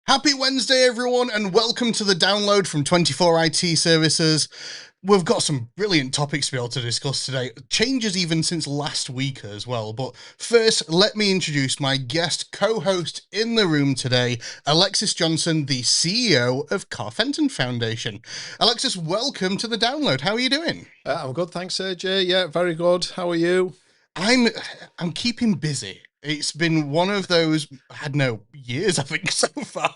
Happy Wednesday, everyone, and welcome to the download from 24 IT Services. We've got some brilliant topics to be able to discuss today, changes even since last week as well. But first, let me introduce my guest co-host in the room today, Alexis Johnson, the CEO of Car Fenton Foundation. Alexis, welcome to the download. How are you doing? I'm good, thanks, AJ. Yeah, very good. How are you? I'm I'm keeping busy. It's been one of those, I don't know, years, I think, so far,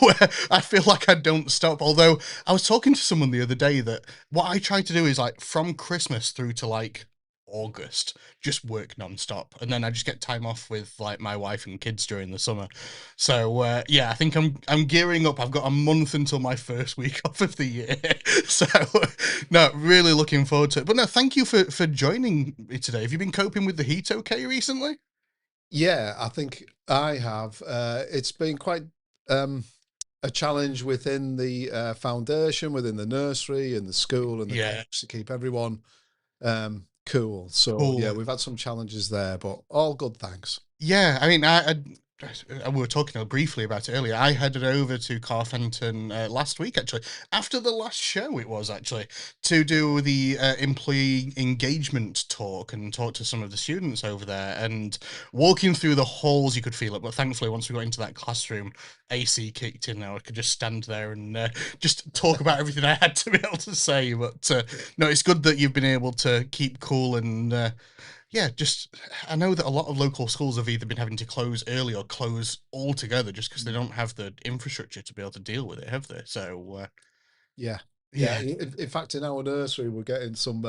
where I feel like I don't stop. Although I was talking to someone the other day that what I try to do is like from Christmas through to like August, just work nonstop. And then I just get time off with like my wife and kids during the summer. So yeah, I think I'm gearing up. I've got a month until my first week off of the year. So no, really looking forward to it. But no, thank you for joining me today. Have you been coping with the heat okay recently? Yeah, I think I have. It's been quite um, a challenge within the foundation, within the nursery and the school and the Yeah, clubs to keep everyone cool. So yeah, cool. we've had some challenges there, but all good, thanks. Yeah, I mean, we were talking briefly about it earlier. I headed over to Car Fenton last week, actually, after the last show. It was actually to do the employee engagement talk and talk to some of the students over there. And walking through the halls, you could feel it. But thankfully, once we got into that classroom, AC kicked in. Now I could just stand there and just talk about everything I had to be able to say. But no, it's good that you've been able to keep cool and. Yeah, just I know that a lot of local schools have either been having to close early or close altogether just because they don't have the infrastructure to be able to deal with it, have they? So Yeah. Yeah. yeah. In fact, in our nursery, we're getting some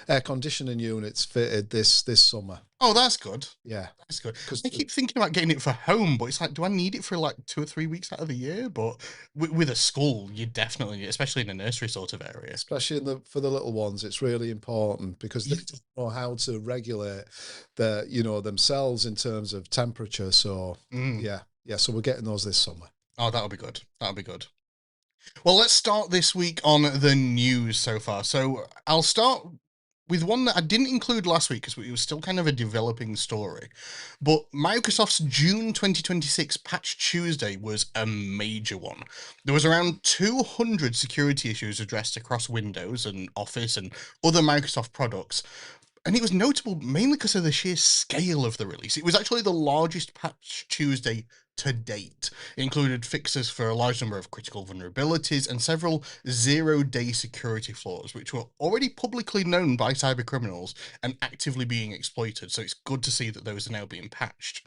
air conditioning units fitted this summer. Oh, that's good. Yeah, That's good. because I keep thinking about getting it for home, but it's like, do I need it for like 2 or 3 weeks out of the year? But with a school, you definitely, especially in a nursery sort of area. especially for the little ones, it's really important because they Yeah. don't know how to regulate themselves in terms of temperature. So Mm. yeah, so we're getting those this summer. Oh, that'll be good. That'll be good. Well, let's start this week on the news so far. So I'll start with one that I didn't include last week because it was still kind of a developing story. But Microsoft's June 2026 Patch Tuesday was a major one. There was around 200 security issues addressed across Windows and Office and other Microsoft products, and it was notable mainly because of the sheer scale of the release. It was actually the largest Patch Tuesday to date. It included fixes for a large number of critical vulnerabilities and several zero-day security flaws, which were already publicly known by cybercriminals and actively being exploited. So it's good to see that those are now being patched.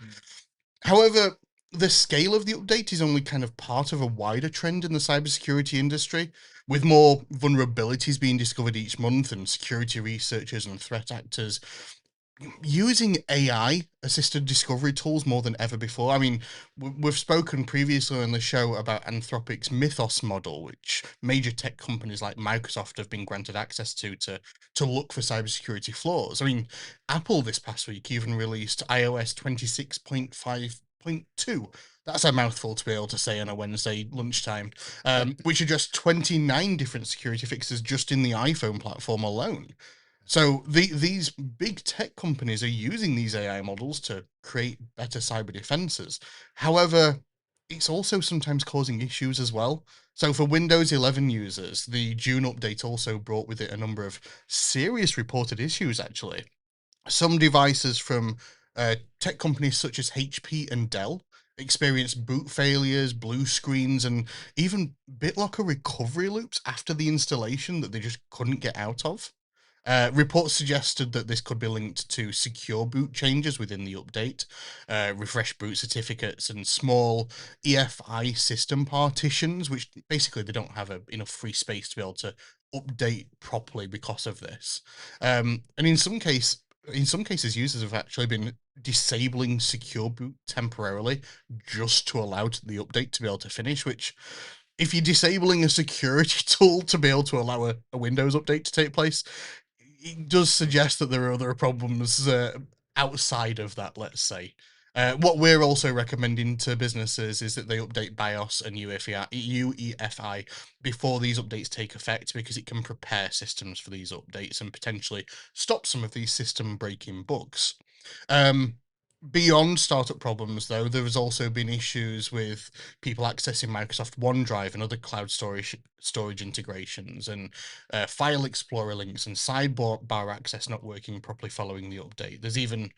However, the scale of the update is only kind of part of a wider trend in the cybersecurity industry, with more vulnerabilities being discovered each month and security researchers and threat actors using AI assisted discovery tools more than ever before. I mean, we've spoken previously on the show about Anthropic's Mythos model, which major tech companies like Microsoft have been granted access to look for cybersecurity flaws. I mean, Apple this past week even released iOS 26.5.2. That's a mouthful to be able to say on a Wednesday lunchtime, which addressed 29 different security fixes just in the iPhone platform alone. So these big tech companies are using these AI models to create better cyber defenses. However, it's also sometimes causing issues as well. So for Windows 11 users, the June update also brought with it a number of serious reported issues, actually. Some devices from tech companies such as HP and Dell experienced boot failures, blue screens, and even BitLocker recovery loops after the installation that they just couldn't get out of. Reports suggested that this could be linked to secure boot changes within the update, refresh boot certificates, and small EFI system partitions, which basically they don't have enough free space to be able to update properly because of this. And in some cases, users have actually been disabling secure boot temporarily just to allow the update to be able to finish, which if you're disabling a security tool to be able to allow a Windows update to take place, it does suggest that there are other problems outside of that, let's say. What we're also recommending to businesses is that they update BIOS and UEFI before these updates take effect because it can prepare systems for these updates and potentially stop some of these system breaking bugs. Um, Beyond startup problems, though, there has also been issues with people accessing Microsoft OneDrive and other cloud storage integrations, and File Explorer links and sidebar access not working properly following the update. There's even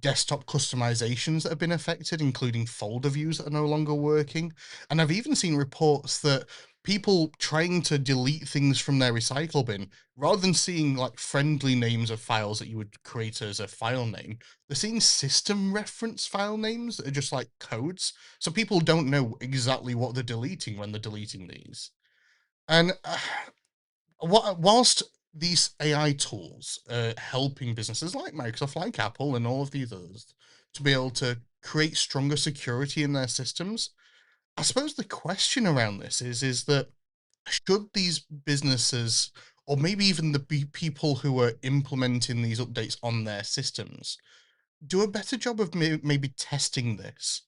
desktop customizations that have been affected, including folder views that are no longer working. And I've even seen reports that people trying to delete things from their recycle bin, rather than seeing like friendly names of files that you would create as a file name, they're seeing system reference file names that are just like codes. So people don't know exactly what they're deleting when they're deleting these. And whilst these AI tools are helping businesses like Microsoft, like Apple, and all of these others to be able to create stronger security in their systems, I suppose the question around this is that should these businesses, or maybe even the people who are implementing these updates on their systems, do a better job of maybe testing this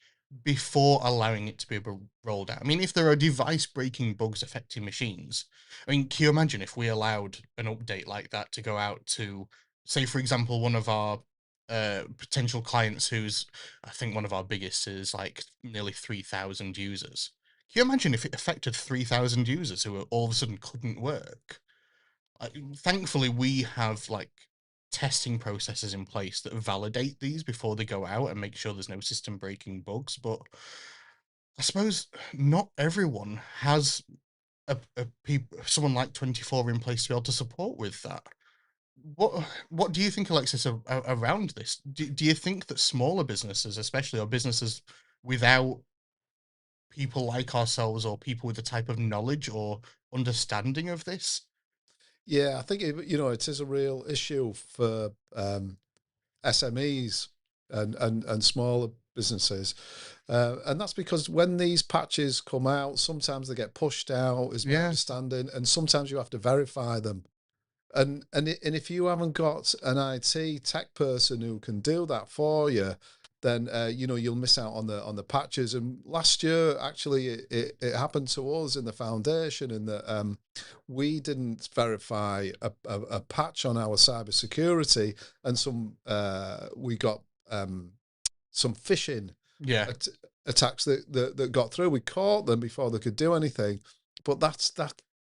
before allowing it to be rolled out? I mean, if there are device breaking bugs affecting machines, I mean, can you imagine if we allowed an update like that to go out to, say, for example, one of our potential clients who's, I think one of our biggest is like nearly 3,000 users. Can you imagine if it affected 3,000 users who all of a sudden couldn't work? Thankfully, we have like testing processes in place that validate these before they go out and make sure there's no system breaking bugs. But I suppose not everyone has someone like 24 in place to be able to support with that. What do you think, Alexis, around this? Do you think that smaller businesses, especially, or businesses without people like ourselves or people with the type of knowledge or understanding of this? Yeah, I think it is a real issue for SMEs and smaller businesses, and that's because when these patches come out, sometimes they get pushed out, is my Yeah, understanding, and sometimes you have to verify them. And if you haven't got an IT tech person who can do that for you, then you'll miss out on the patches. And last year, actually, it happened to us in the foundation in that we didn't verify a patch on our cybersecurity, and we got some phishing yeah, at- attacks that got through. We caught them before they could do anything, but that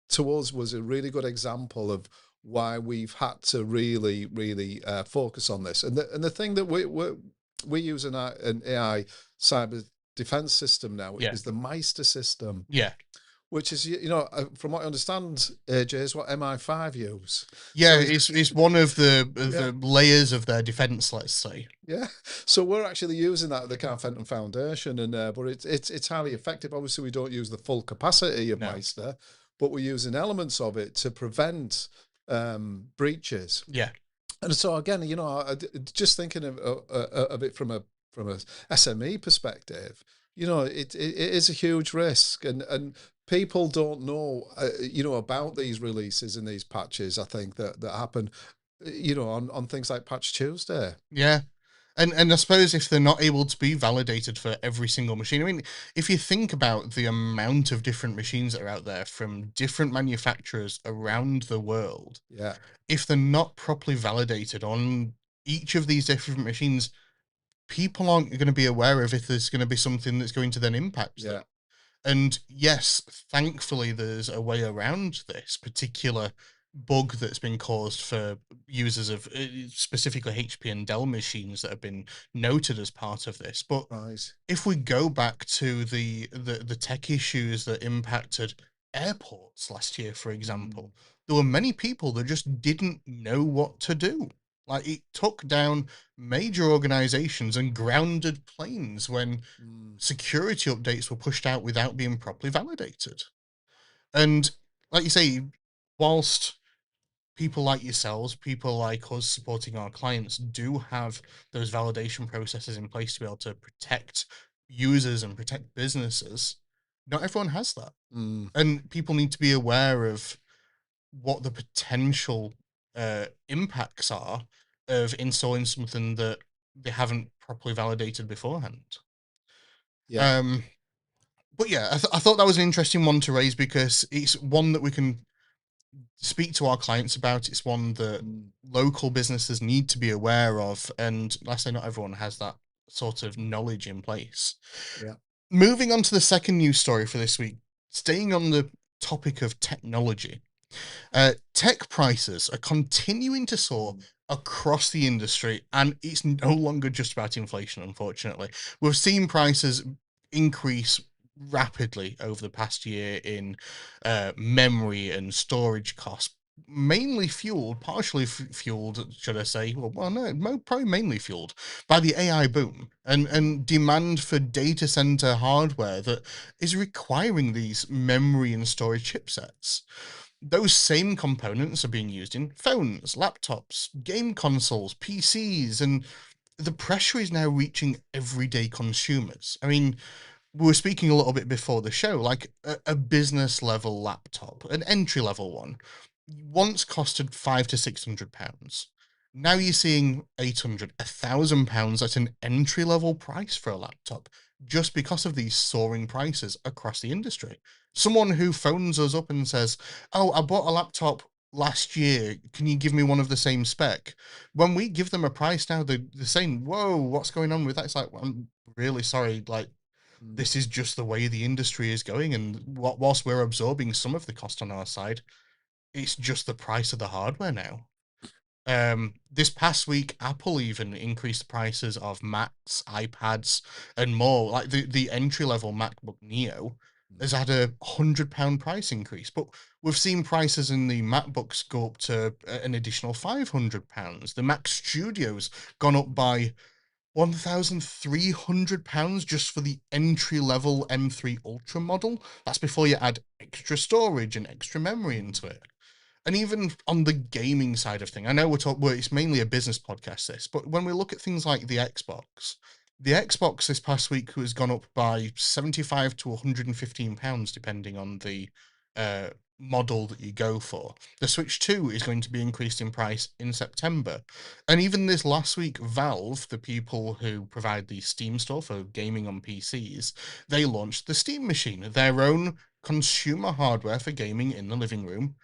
to us was a really good example of why we've had to really focus on this. And the thing that we use an AI cyber defense system now yeah, is the Meister system, yeah. which is from what I understand, AJ, is what MI5 use. Yeah, So it's one of yeah. the layers of their defense, let's say. Yeah, so we're actually using that at the Car Fenton Foundation, and but it's highly effective. Obviously, we don't use the full capacity of No. Meister, but we're using elements of it to prevent breaches. Yeah. And so again, just thinking of it from a SME perspective, it is a huge risk, and people don't know about these releases and these patches. I think that happen, on things like Patch Tuesday. Yeah. And I suppose if they're not able to be validated for every single machine, I mean, if you think about the amount of different machines that are out there from different manufacturers around the world, Yeah, if they're not properly validated on each of these different machines, people aren't going to be aware of if there's going to be something that's going to then impact them. yeah. And yes, thankfully, there's a way around this particular bug that's been caused for users of specifically HP and Dell machines that have been noted as part of this. But Right. if we go back to the tech issues that impacted airports last year, for Mm, example, there were many people that just didn't know what to do. Like it took down major organizations and grounded planes when mm, security updates were pushed out without being properly validated. And like you say, whilst people like yourselves, people like us supporting our clients do have those validation processes in place to be able to protect users and protect businesses, not everyone has that. mm. And people need to be aware of what the potential impacts are of installing something that they haven't properly validated beforehand. Yeah. Um, but yeah, I thought that was an interesting one to raise because it's one that we can speak to our clients about. It's one that Mm, local businesses need to be aware of, and like I say, not everyone has that sort of knowledge in place. Yeah. Moving on to the second news story for this week, staying on the topic of technology. Tech prices are continuing to soar across the industry, and it's no longer just about inflation, unfortunately. We've seen prices increase rapidly over the past year in memory and storage costs, mainly fueled, partially fueled, should I say? Well, no, probably mainly fueled by the AI boom and demand for data center hardware that is requiring these memory and storage chipsets. Those same components are being used in phones, laptops, game consoles, PCs, and the pressure is now reaching everyday consumers. I mean, we were speaking a little bit before the show, like a business level laptop, an entry level one, once costed £500 to £600. Now you're seeing 800, £1,000 at an entry level price for a laptop, just because of these soaring prices across the industry. Someone who phones us up and says, "Oh, I bought a laptop last year. Can you give me one of the same spec?" When we give them a price now, they're saying, "Whoa, what's going on with that?" It's like, well, I'm really sorry. Like, Mm. this is just the way the industry is going, and whilst we're absorbing some of the cost on our side, it's just the price of the hardware now. This past week, Apple even increased the prices of Macs, iPads, and more. Like the entry level MacBook Neo Mm. has had £100 price increase, but we've seen prices in the MacBooks go up to an additional £500. The Mac Studio's gone up by £1,300 just for the entry level M3 Ultra model. That's before you add extra storage and extra memory into it. And even on the gaming side of thing, I know it's mainly a business podcast, this, but when we look at things like the Xbox this past week has gone up by 75 to £115, depending on the uh, model that you go for. The Switch 2 is going to be increased in price in September. And even this last week, Valve, the people who provide the Steam store for gaming on PCs, they launched the Steam Machine, their own consumer hardware for gaming in the living room,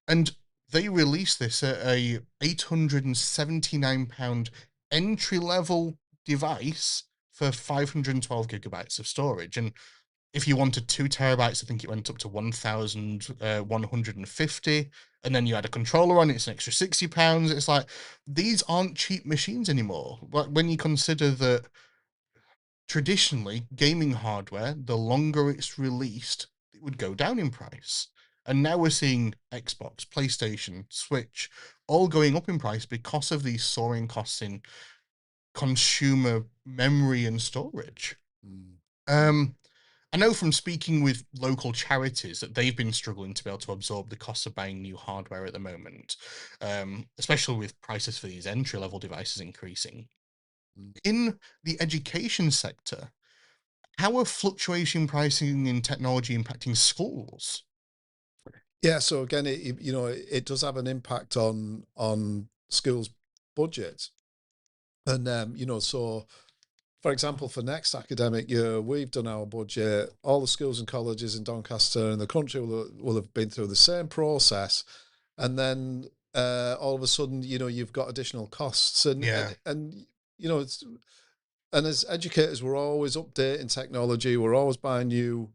and they released this at a £879 entry level device for 512 gigabytes of storage. And if you wanted 2 terabytes, I think it went up to 1,150. And then you had a controller on it, it's an extra £60. It's like, these aren't cheap machines anymore. But when you consider that traditionally, gaming hardware, the longer it's released, it would go down in price. And now we're seeing Xbox, PlayStation, Switch, all going up in price because of these soaring costs in consumer memory and storage. Mm. Um, I know from speaking with local charities that they've been struggling to be able to absorb the cost of buying new hardware at the moment, especially with prices for these entry level devices increasing. Mm. In the education sector, how are fluctuation pricing in technology impacting schools? Yeah, so again, it does have an impact on schools' budgets, and so for example, for next academic year, we've done our budget. All the schools and colleges in Doncaster and the country will have been through the same process, and then all of a sudden, you've got additional costs, and Yeah, it's and as educators, we're always updating technology. We're always buying new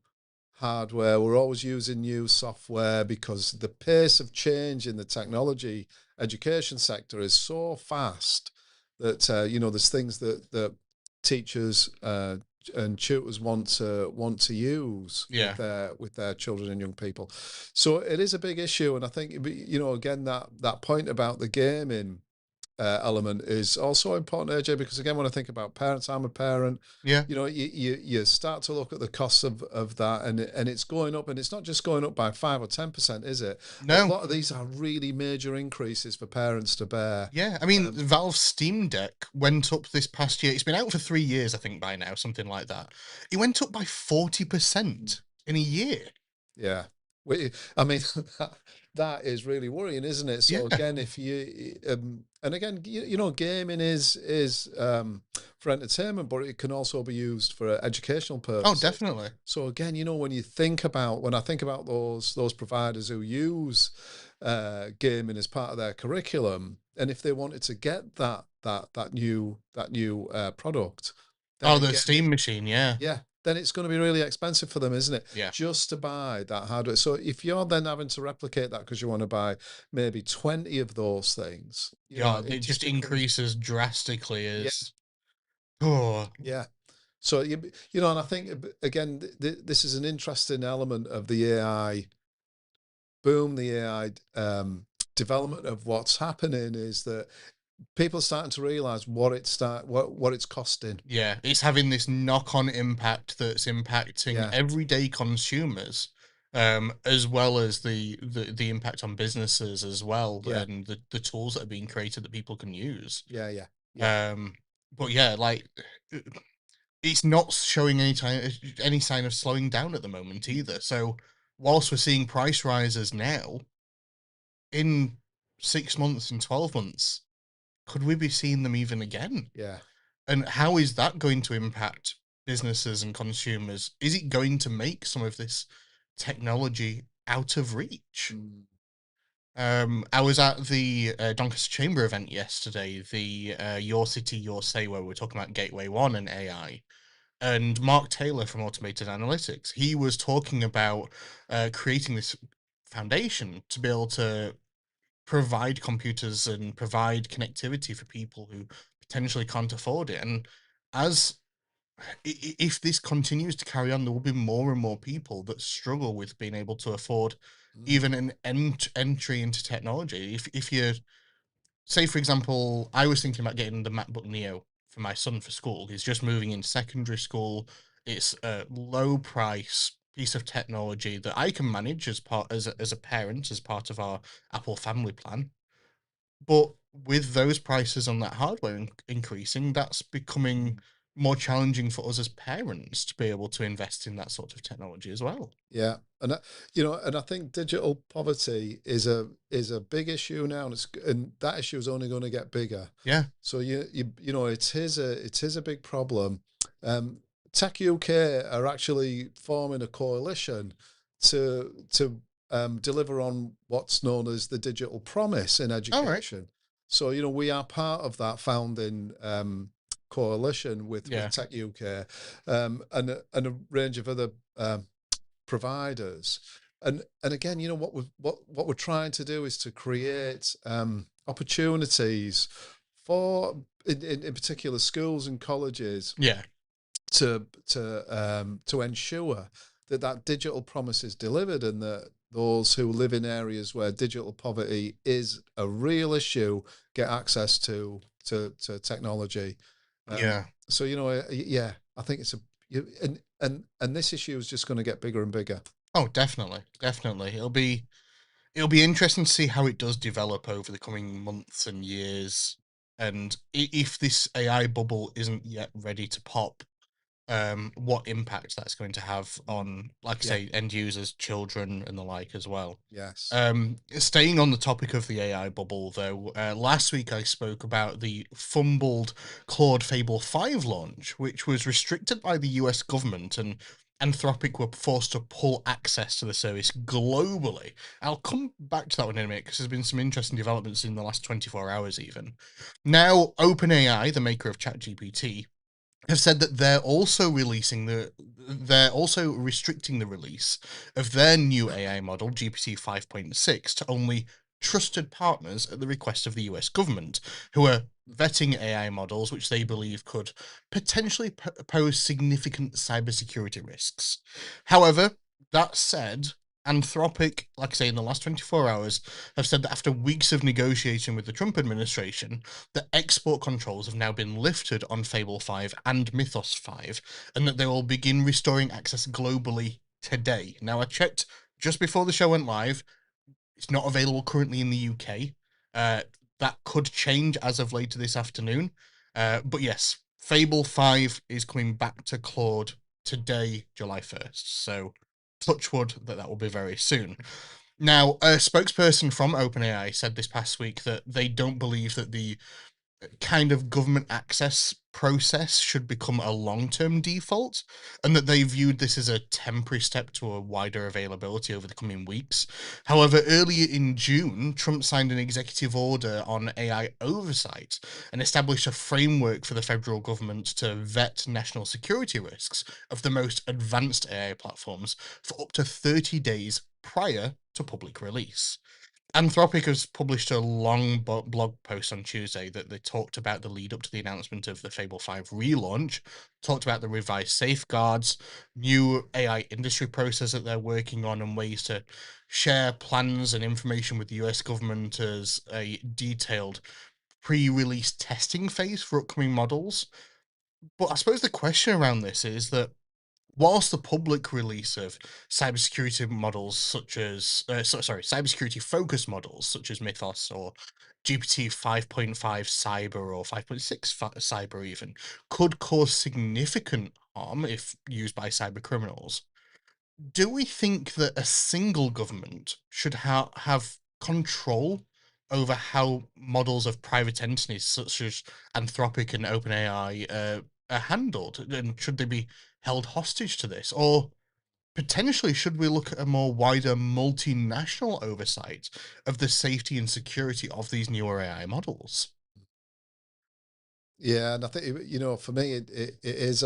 hardware. We're always using new software because the pace of change in the technology education sector is so fast that there's things that teachers and tutors want to use yeah, with their children and young people. So it is a big issue, and I think again that point about the gaming element is also important, AJ, because again, when I think about parents, I'm a parent. yeah. You start to look at the costs of that, and it's going up, and it's not just going up by 5 or 10%, is it? A No, lot of these are really major increases for parents to bear. yeah. I mean, Um, Valve's Steam Deck went up this past year. It's been out for 3 years, I think, by now, something like that. It went up by 40% in a year. Yeah. I mean, that is really worrying, isn't it? Yeah. So again, if you and again, gaming is for entertainment, but it can also be used for educational Oh, purposes. definitely. So again, when I think about those providers who use gaming as part of their curriculum, and if they wanted to get that new product, then Oh, the again, Steam machine, yeah. yeah, then it's going to be really expensive for them, isn't it? Yeah. Just to buy that hardware. So if you're then having to replicate that because you want to buy maybe 20 of those things, Yeah, it it just just becomes, increases drastically yeah, as oh, yeah. So and I think again, this is an interesting element of the AI boom, the AI development of what's happening is that people are starting to realize what it's costing. yeah, it's having this knock-on impact that's impacting Yeah, everyday consumers, as well as the impact on businesses as well, yeah, and the tools that are being created that people can use. yeah, yeah, yeah. Um, but yeah, like it's not showing any sign of slowing down at the moment either. So whilst we're seeing price rises now, in 6 months and 12 months, could we be seeing them even again? Yeah. And how is that going to impact businesses and consumers? Is it going to make some of this technology out of reach? Mm. I was at the Doncaster Chamber event yesterday, the Your City, Your Say, where we were talking about Gateway One and AI. And Mark Taylor from Automated Analytics, he was talking about creating this foundation to be able to provide computers and provide connectivity for people who potentially can't afford it. And as if this continues to carry on, there will be more and more people that struggle with being able to afford Mm. even an entry into technology. If you say, for example, I was thinking about getting the MacBook Neo for my son for school. He's just moving in secondary school. It's a low price piece of technology that I can manage as a parent, as part of our Apple family plan. But with those prices on that hardware increasing, that's becoming Mm. more challenging for us as parents to be able to invest in that sort of technology as well. Yeah, and and I think digital poverty is a big issue now, and that issue is only going to get bigger. Yeah. So it is a big problem. Um, Tech UK are actually forming a coalition to deliver on what's known as the digital promise in All right. education. So we are part of that founding coalition with Yeah. Tech UK, and a range of other providers. And again, what we're trying to do is to create opportunities for in particular schools and colleges Yeah. to ensure that that digital promise is delivered, and that those who live in areas where digital poverty is a real issue get access to technology. Yeah. So yeah, I think it's a and this issue is just going to get bigger and bigger. Oh, definitely. Definitely. It'll be interesting to see how it does develop over the coming months and years. And if this AI bubble isn't yet ready to pop, what impact that's going to have Mm. on, like I Yeah. say, end users, children, and the like as well. Yes. Staying on the topic of the AI bubble, though, last week I spoke about the fumbled Claude Fable 5 launch, which was restricted by the US government, and Anthropic were forced to pull access to the service globally. I'll come back to that one in a minute because there's been some interesting developments in the last 24 hours, even. Now, OpenAI, the maker of ChatGPT, have said that they're also restricting the release of their new AI model GPT 5.6 to only trusted partners at the request of the US government, who are vetting AI models which they believe could potentially pose significant cybersecurity risks. However, that said, Anthropic, like I say, in the last 24 hours, have said that after weeks of negotiating with the Trump administration, the export controls have now been lifted on Fable 5 and Mythos 5, and that they will begin restoring access globally today. Now, I checked just before the show went live. It's not available currently in the UK. Uh, that could change as of later this afternoon. But yes, Fable 5 is coming back to Claude today, July 1st. So touch wood that will be very soon. Now, a spokesperson from OpenAI said this past week that they don't believe that the kind of government access process should become a long-term default, and that they viewed this as a temporary step to a wider availability over the coming weeks. However, earlier in June, Trump signed an executive order on AI oversight and established a framework for the federal government to vet national security risks of the most advanced AI platforms for up to 30 days prior to public release. Anthropic has published a long blog post on Tuesday that they talked about the lead up to the announcement of the Fable 5 relaunch, talked about the revised safeguards, new AI industry process that they're working on, and ways to share plans and information with the US government as a detailed pre-release testing phase for upcoming models. But I suppose the question around this is that whilst the public release of cybersecurity models such as, cybersecurity focused models such as Mythos or GPT 5.5 Cyber or 5.6 Cyber even could cause significant harm if used by cyber criminals, do we think that a single government should have control over how models of private entities such as Anthropic and OpenAI are handled? And should they be held hostage to this? Or potentially, should we look at a more wider multinational oversight of the safety and security of these newer AI models? Yeah, and I think for me, it is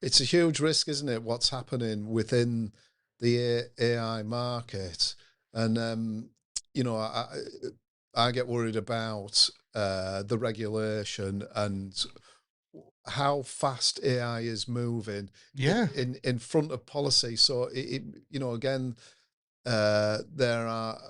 it's a huge risk, isn't it? What's happening within the AI market, and I get worried about the regulation and how fast AI is moving Yeah, in front of policy. So again, there are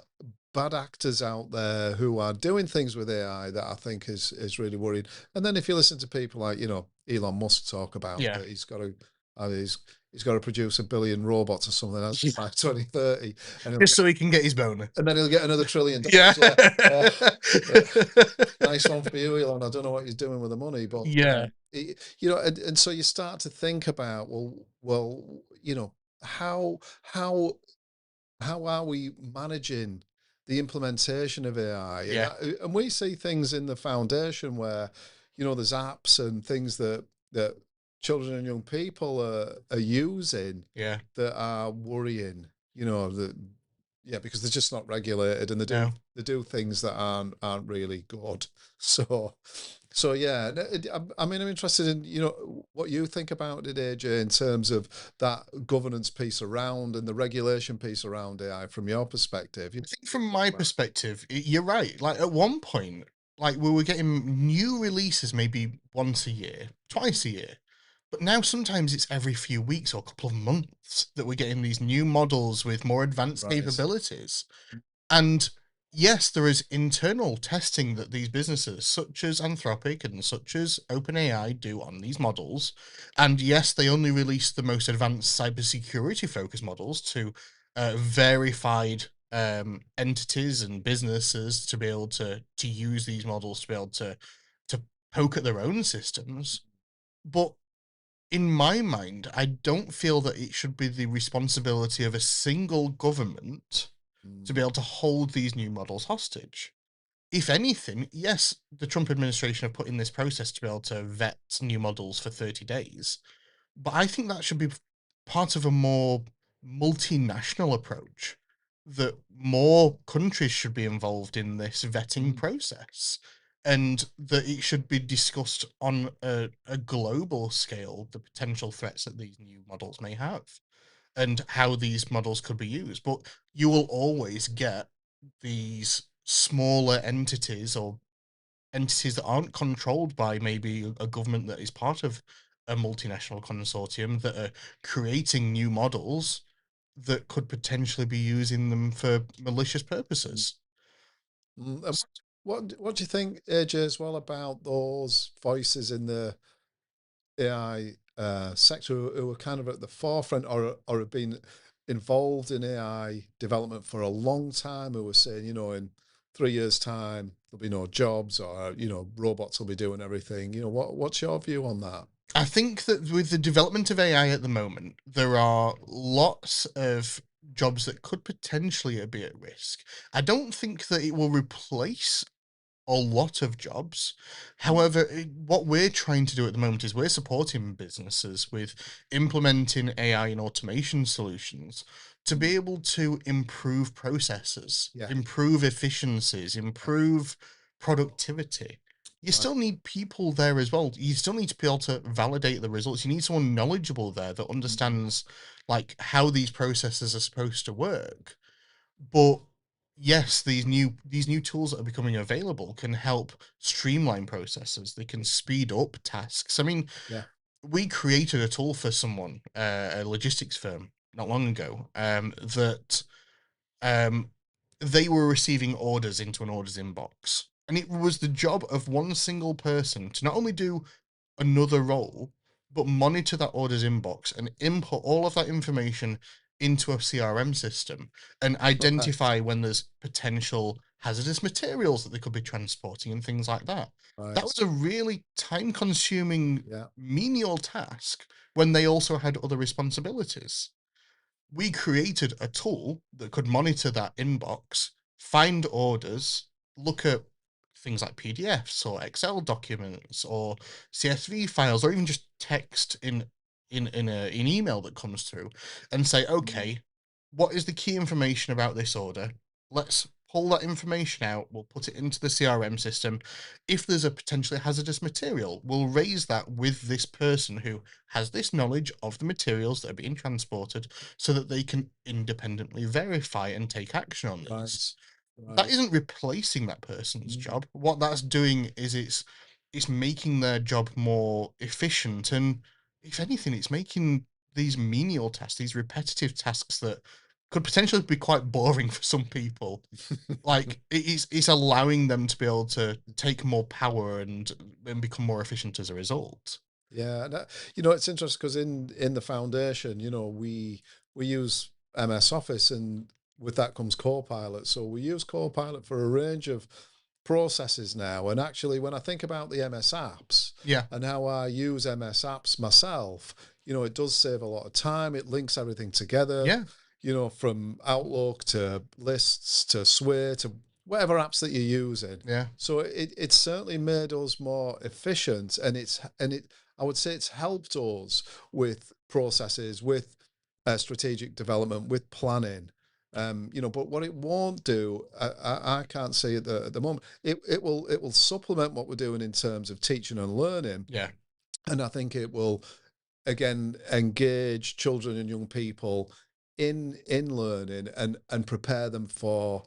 bad actors out there who are doing things with AI that I think is really worrying. And then if you listen to people like Elon Musk talk about yeah. that uh, he's he's got to produce 1 billion robots or something else by 2030, and Just so he can get his bonus. and then he'll get another Yeah. $1 trillion. Yeah, uh, uh, nice one for you, Elon. I don't know what he's doing with the money, but Yeah, and so you start to think about well, how how how are we managing the implementation of AI? yeah, And we see things in the foundation where, there's apps and things that children and young people are using yeah. that are worrying. That yeah, because they're just not regulated and No. they do things that aren't really good. So so yeah, I mean, I'm interested in what you think about it, AJ, in terms of that governance piece around and the regulation piece around AI from your perspective. I think from my perspective, you're right. Like at one point, like we were getting new releases maybe once a year, twice a year. But now sometimes it's every few weeks or a couple of months that we're getting these new models with more advanced Right. capabilities. And yes, there is internal testing that these businesses, such as Anthropic and such as OpenAI, do on these models. And yes, they only release the most advanced cybersecurity focused models to verified entities and businesses to be able to use these models to be able to poke at their own systems. But in my mind, I don't feel that it should be the responsibility of a single government to be Mm, able to hold these new models hostage. If anything, yes, the Trump administration have put in this process to be able to vet new models for 30 days, but I think that should be part of a more multinational approach, that more countries should be involved in this vetting mm, process, and that it should be discussed on a global scale, the potential threats that these new models may have and how these models could be used. But you will always get these smaller entities or entities that aren't controlled by maybe a government that is part of a multinational consortium that are creating new models that could potentially be using them for malicious mm, purposes. And what do you think, AJ, as well about those voices in the AI sector who are kind of at the forefront or have been involved in AI development for a long time, who are saying, in 3 years' time there'll be no jobs, or robots will be doing everything. What's your view on that? I think that with the development of AI at the moment, there are lots of jobs that could potentially be at risk. I don't think that it will replace a lot of jobs. Mm. However, what we're trying to do at the moment is we're supporting businesses with implementing AI and automation solutions to Mm. be able to improve processes, Yeah. improve efficiencies, Yeah. improve productivity. You Right. still need people there as well. You still need to be able to validate the results. You need someone knowledgeable there that Mm. understands like how these processes are supposed to work. But yes, these new tools that are becoming available can help streamline processes. They can speed up tasks. I mean, Yeah. we created a tool for someone, a logistics firm, not long ago, that um, they were receiving orders into an orders inbox, and it was the job of one single person to not only do another role, but monitor that orders inbox and input all of that information into a CRM system and Right. identify when there's potential hazardous materials that they could be transporting and things like that. That Right. was a really time consuming, Yeah. menial task when they also had other responsibilities. We created a tool that could monitor that inbox, find orders, look at things like PDFs or Excel documents or CSV files or even just text in email that comes through and say, Mm. okay, what is the key information about this order? Let's pull that information out. We'll put it into the CRM system. If there's a potentially hazardous material, we'll raise that with this person who has this knowledge of the materials that are being transported so that they can independently verify and take action on these. Right. That Right. isn't replacing that person's Mm. job. What that's doing is it's making their job more efficient, and if anything, it's making these menial tasks, these repetitive tasks that could potentially be quite boring for some people. Like it's allowing them to be able to take more power and become more efficient as a result. Yeah, and you know, it's interesting because in the foundation, you know, we use MS Office, and with that comes Copilot. So we use Copilot for a range of processes now. And actually, when I think about the MS apps Yeah, and how I use MS apps myself, you know, it does save a lot of time. It links everything together, yeah, you know, from Outlook to lists to Sway to whatever apps that you're using. yeah, So it's certainly made us more efficient, and it I would say it's helped us with processes, with strategic development, with planning. You know, but what it won't do, I can't see at the moment. It will supplement what we're doing in terms of teaching and learning, yeah, and I think it will again engage children and young people in learning and prepare them for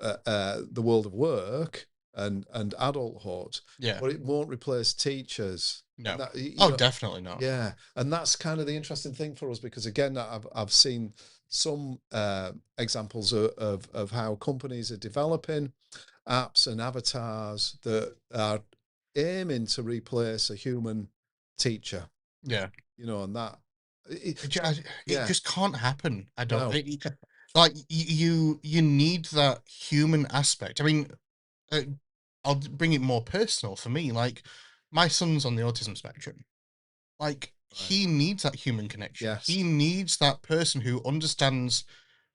the world of work and adulthood, yeah. but it won't replace teachers. No. And that you Oh, know, definitely not. yeah, and that's kind of the interesting thing for us because again, I've seen some examples of how companies are developing apps and avatars that are aiming to replace a human teacher. Yeah. You know, and that It so just, it yeah, just can't happen. I don't. no, Like you need that human aspect. I mean, uh, bring it more personal for me. Like my son's on the autism spectrum. Like right, he needs that human connection. He yes, needs that person who understands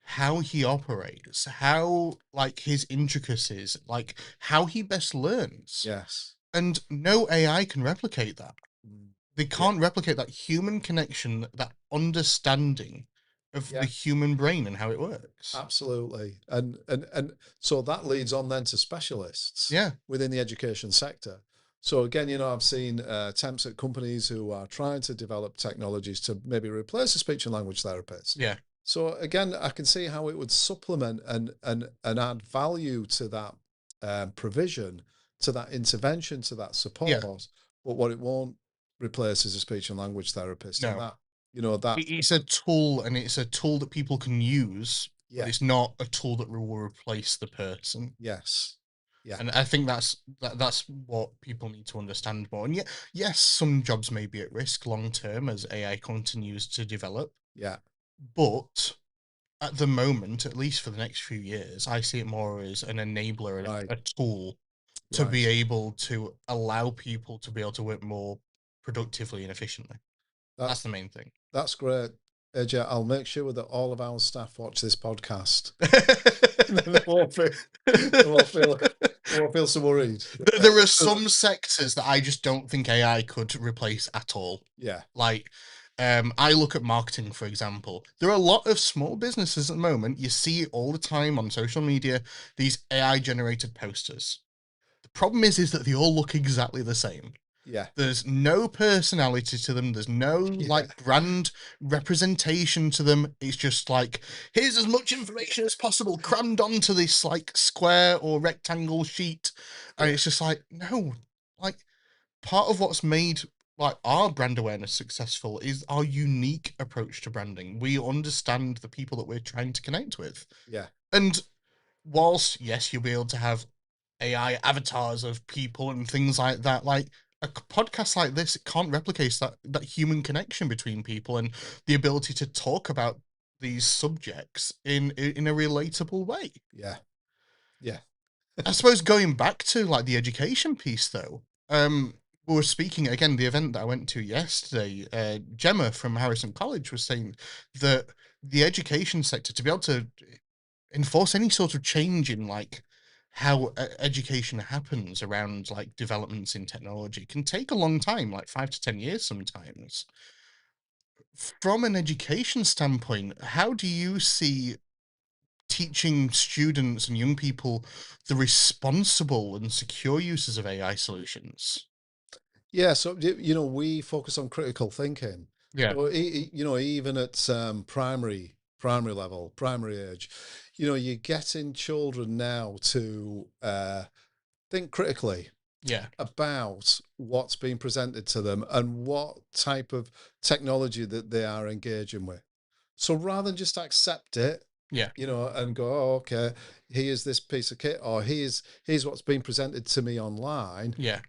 how he operates, how like his intricacies, like how he best learns. yes, And no AI can replicate that. mm, They yeah, can't replicate that human connection, that understanding of the yeah. human brain and how it works. Absolutely. And so that leads on then to specialists Yeah, within the education sector. So again, you know, I've seen attempts at companies who are trying to develop technologies to maybe replace a speech and language therapist. yeah, So again, I can see how it would supplement and add value to that provision, to that intervention, to that yeah. support. But what it won't replace is a speech and language therapist, and No, that you know that it's a tool, and it's a tool that people can use, but yeah, it's not a tool that will replace the person. yes, yeah, And I think that's what people need to understand more. And yes, some jobs may be at risk long term as AI continues to develop, yeah. but at the moment, at least for the next few years, I see it more as an enabler and Right, a tool to be right. able to allow people to be able to work more productively and efficiently. That's That's the main thing. that's great, AJ. I'll make sure that all of our staff watch this podcast. And then they won't feel Oh, I feel so worried. There are some sectors that I just don't think AI could replace at all. Yeah. Like, I look at marketing, for example. There are a lot of small businesses at the moment. You see it all the time on social media, these AI generated posters. The problem is that they all look exactly the same. Yeah. There's no personality to them. There's no Yeah. like brand representation to them. It's just like, here's as much information as possible crammed onto this like square or rectangle sheet. And Yeah. it's just like, no, like part of what's made like our brand awareness successful is our unique approach to branding. We understand the people that we're trying to connect with. Yeah. And whilst yes, you'll be able to have AI avatars of people and things like that, like podcast like this, it can't replicate that human connection between people and the ability to talk about these subjects in a relatable way. Yeah. Yeah. I suppose going back to like the education piece though, we were speaking again, the event that I went to yesterday, Gemma from Harrison College was saying that the education sector, to be able to enforce any sort of change in like how education happens around like developments in technology, can take a long time, like 5 to 10 years sometimes. From an education standpoint, how do you see teaching students and young people the responsible and secure uses of AI solutions? Yeah, so we focus on critical thinking. Yeah, So even at primary level, primary age, you're getting children now to think critically yeah, about what's being presented to them and what type of technology that they are engaging with. So rather than just accept it, yeah, and go, oh, okay, here's this piece of kit, or here's what's been presented to me online. yeah,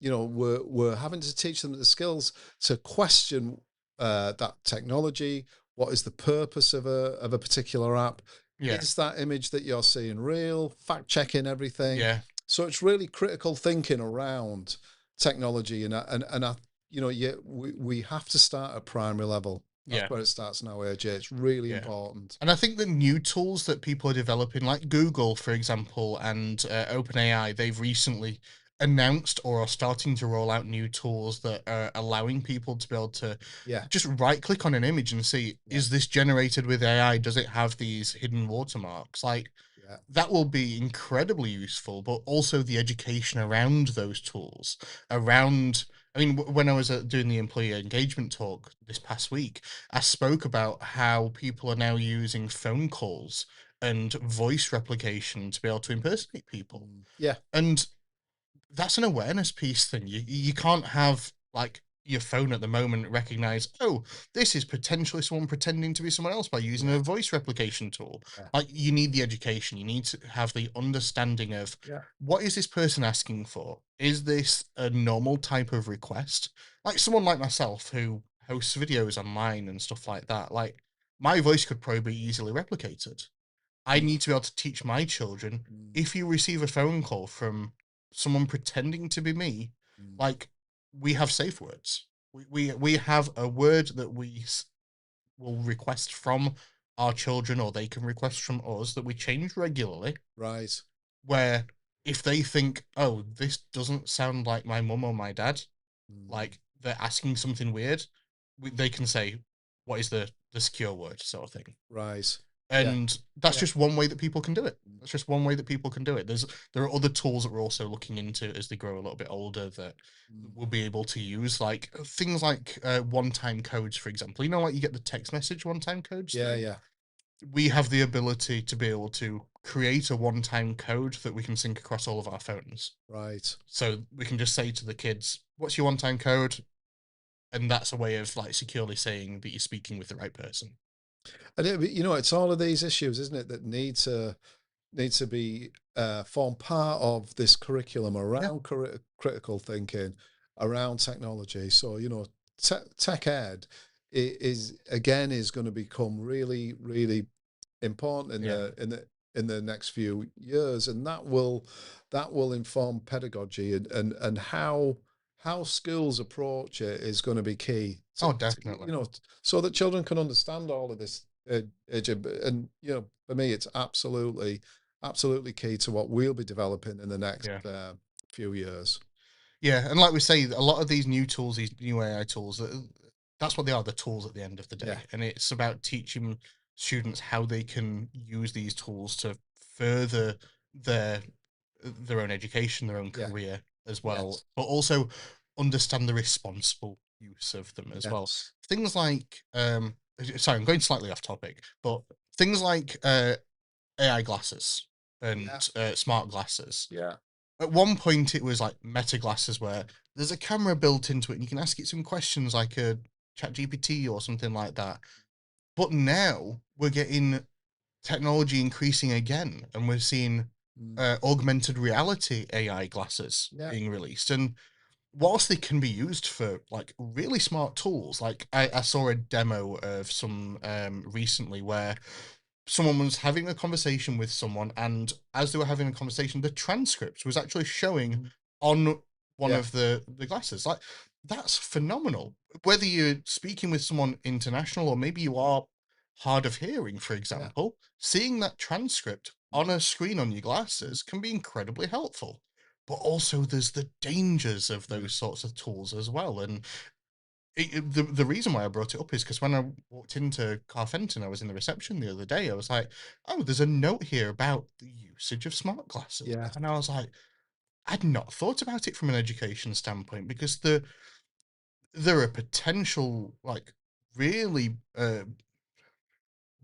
We're having to teach them the skills to question that technology. What is the purpose of a particular app? yeah, Is that image that you're seeing real? Fact checking everything. yeah, So it's really critical thinking around technology, yeah, we have to start at primary level. That's yeah, where it starts now, AJ. It's really yeah. important. And I think the new tools that people are developing, like Google, for example, and OpenAI, they've recently announced or are starting to roll out new tools that are allowing people to be able to Yeah, just right click on an image and see, yeah, is this generated with AI? Does it have these hidden watermarks? Like, yeah, that will be incredibly useful, but also the education around those tools, around. I mean, when I was doing the employee engagement talk this past week, I spoke about how people are now using phone calls and voice replication to be able to impersonate people. yeah, And that's an awareness piece thing. You can't have like your phone at the moment recognize, oh, this is potentially someone pretending to be someone else by using yeah, a voice replication tool. yeah, Like you need the education, you need to have the understanding of yeah, what is this person asking for? Is this a normal type of request? Like someone like myself who hosts videos online and stuff like that, like my voice could probably be easily replicated. I mm, need to be able to teach my children, mm, if you receive a phone call from someone pretending to be me, mm. like we have safe words. We have a word that will request from our children or they can request from us that we change regularly, Right. where if they think, oh, this doesn't sound like my mum or my dad, Mm, like they're asking something weird, they can say, what is the secure word sort of thing. right. Yeah, And that's yeah, just one way that people can do it. mm, That's just one way that people can do it. There are other tools that we're also looking into as they grow a little bit older that mm. we'll be able to use, like things like one-time codes, for example. You know, like you get the text message one-time codes Yeah, through. yeah, We have the ability to be able to create a one-time code that we can sync across all of our phones. right. So we can just say to the kids, "What's your one-time code?" And that's a way of like securely saying that you're speaking with the right person. And it's all of these issues, isn't it, that need to be form part of this curriculum Yeah. around critical thinking, around technology. So tech ed is going to become really, really important in Yeah. the next few years, and that will inform pedagogy and how schools approach it is going to be key Oh, definitely. so that children can understand all of this. And for me, it's absolutely absolutely key to what we'll be developing in the next Yeah. few years. Yeah, and like we say, a lot of these new tools, these new AI tools, that's what they are, the tools at the end of the Yeah. day. And it's about teaching students how they can use these tools to further their their own education, their own Yeah. career as well, Yes. but also understand the responsible use of them as well. Yes. Things like sorry, I'm going slightly off topic, but things like AI glasses Yeah. and smart glasses. Yeah. At one point, it was like meta glasses where there's a camera built into it and you can ask it some questions like a chat GPT or something like that. But now we're getting technology increasing again and we're seeing Mm. augmented reality AI glasses Yeah. being released. And whilst they can be used for like really smart tools, like I saw a demo of some recently where someone was having a conversation with someone, and as they were having a conversation, the transcript was actually showing Mm. on one Yeah. of the glasses. Like that's phenomenal. Whether you're speaking with someone international or maybe you are hard of hearing, for Yeah. example, seeing that transcript on a screen on your Mm. glasses can be incredibly helpful. But also, there's the dangers of Yeah. those sorts of tools as well. And the reason why I brought it up is because when I walked into Car Fenton, I was in the reception the other day. I was like, "Oh, there's a note here about the usage of smart glasses," Yeah. and I was like, "I'd not thought about it from an education standpoint because there are potential like really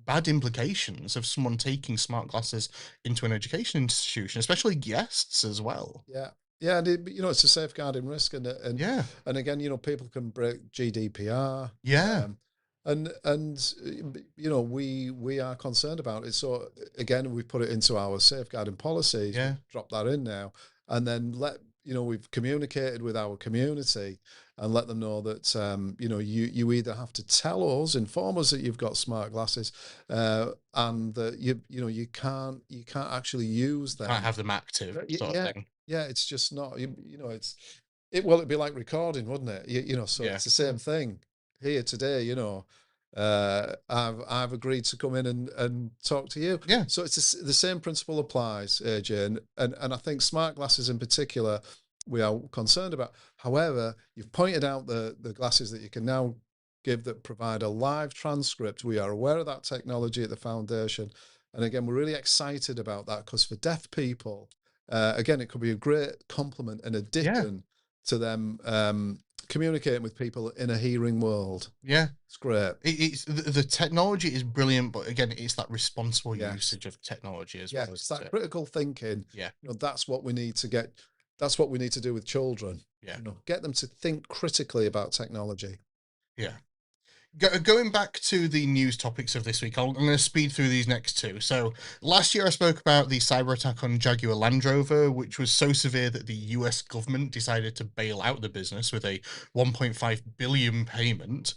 bad implications of someone taking smart glasses into an education institution, especially guests as well." Yeah. Yeah, and it's a safeguarding risk, Yeah, and again, people can break GDPR, yeah, we are concerned about it. So again, we put it into our safeguarding policies. We yeah, drop that in now, and then we've communicated with our community and let them know that you either have to tell us, inform us that you've got smart glasses, and that you can't actually use can't them. have them active sort of Yeah, thing. yeah, it's just not, it'd be like recording, wouldn't it? So Yeah, it's the same thing here today, I've agreed to come in and talk to you. yeah, So the same principle applies, AJ, and I think smart glasses in particular, we are concerned about. However, you've pointed out the glasses that you can now give that provide a live transcript. We are aware of that technology at the foundation. And again, we're really excited about that because for deaf people, again, it could be a great complement and yeah. addition to them communicating with people in a hearing world. Yeah, It's great. it's the technology is brilliant, but again, it's that responsible Yes. usage of technology as Yeah. well, It's isn't that it? critical thinking. Yeah, That's what we need to get. That's what we need to do with children. yeah, Get them to think critically about technology. yeah. Going back to the news topics of this week, I'm going to speed through these next two. So, last year I spoke about the cyber attack on Jaguar Land Rover, which was so severe that the US government decided to bail out the business with a 1.5 billion payment,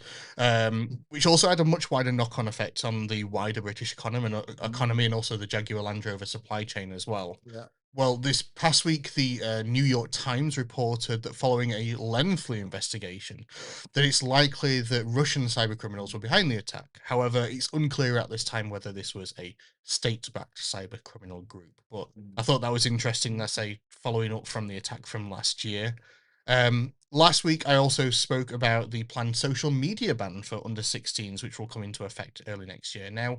which also had a much wider knock-on effect on the wider British economy and also the Jaguar Land Rover supply chain as well. Yeah. Well, this past week, the New York Times reported that following a lengthy investigation, that it's likely that Russian cybercriminals were behind the attack. However, it's unclear at this time whether this was a state-backed cybercriminal group. But I Mm. thought that was interesting. Let's say following up from the attack from last year. Last week, I also spoke about the planned social media ban for under 16s, which will come into effect early next year. Now,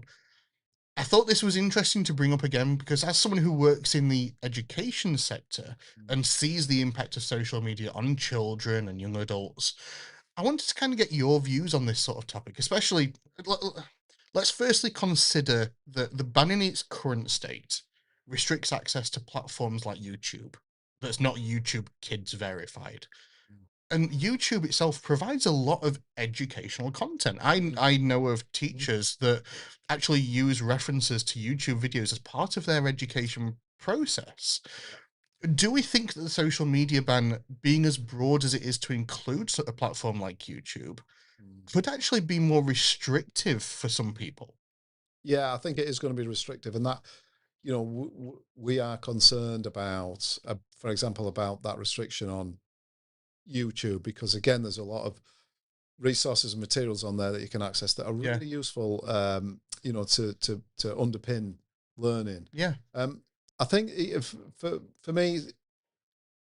I thought this was interesting to bring up again because, as someone who works in the education sector Mm. and sees the impact of social media on children and young adults, I wanted to kind of get your views on this sort of topic, especially. Let's firstly consider that the ban in its current state restricts access to platforms like YouTube that's not YouTube Kids verified, Mm. and YouTube itself provides a lot of educational content. I know of Mm. teachers that actually use references to YouTube videos as part of their education process. Yeah. Do we think that the social media ban, being as broad as it is to include a platform like YouTube, Mm. could actually be more restrictive for some people? Yeah, I think it is going to be restrictive, and that we are concerned about, for example, about that restriction on YouTube because again, there's a lot of resources and materials on there that you can access that are Yeah, really useful, to underpin learning. yeah, I think if for me,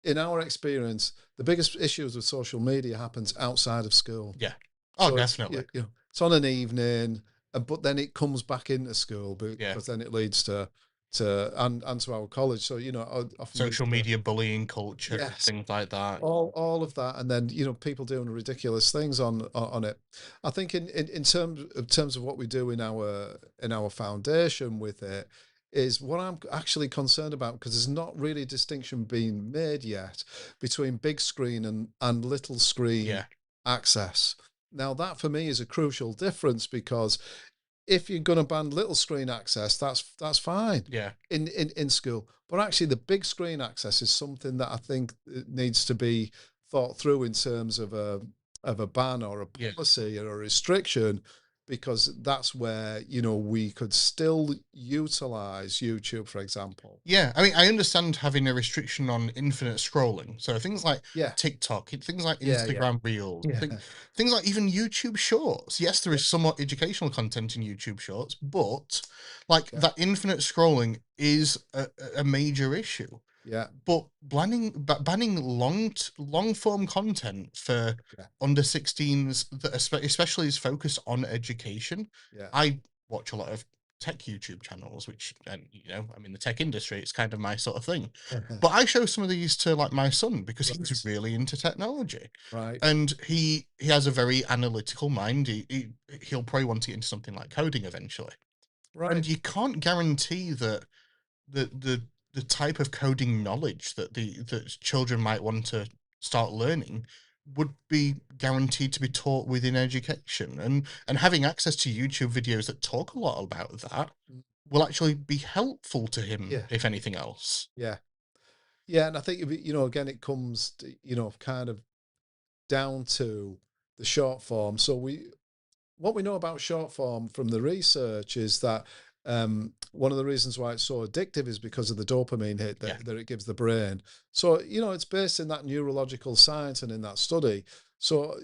in our experience, the biggest issues with social media happens outside of school. Yeah. Oh, So it's definitely. it's on an evening, but then it comes back into school Yeah. because then it leads and to our college. So I often Social used to, media bullying culture, yes, things like that. all of that, and then people doing ridiculous things on it. I think in terms of what we do in our foundation with it is what I'm actually concerned about, because there's not really a distinction being made yet between big screen and little screen Yeah. access. Now that for me is a crucial difference, because if you're going to ban little screen access, that's fine Yeah. in school. But actually, the big screen access is something that I think needs to be thought through in terms of a ban or a Yeah. policy or a restriction, because that's where we could still utilize YouTube, for example. Yeah, I mean, I understand having a restriction on infinite scrolling. So things like Yeah, TikTok, things like yeah, yeah, Instagram Reels, yeah, things like even YouTube Shorts. Yes, there is somewhat educational content in YouTube Shorts, but like yeah, that infinite scrolling is a major issue. yeah, But banning long form content for yeah, under 16s that especially is focused on education. yeah, I watch a lot of tech YouTube channels, which, and I'm in the tech industry, it's kind of my sort of thing. yeah. But I show some of these to like my son because he's Right, really into technology, right, and he has a very analytical mind. He'll probably want to get into something like coding eventually, right. and you can't guarantee that the the the type of coding knowledge that children might want to start learning would be guaranteed to be taught within education, and having access to YouTube videos that talk a lot about that Mm, will actually be helpful to him, yeah, if anything else. yeah, yeah. And I think again, it comes kind of down to the short form. So what we know about short form from the research is that one of the reasons why it's so addictive is because of the dopamine hit Yeah. that it gives the brain. So it's based in that neurological science and in that study. So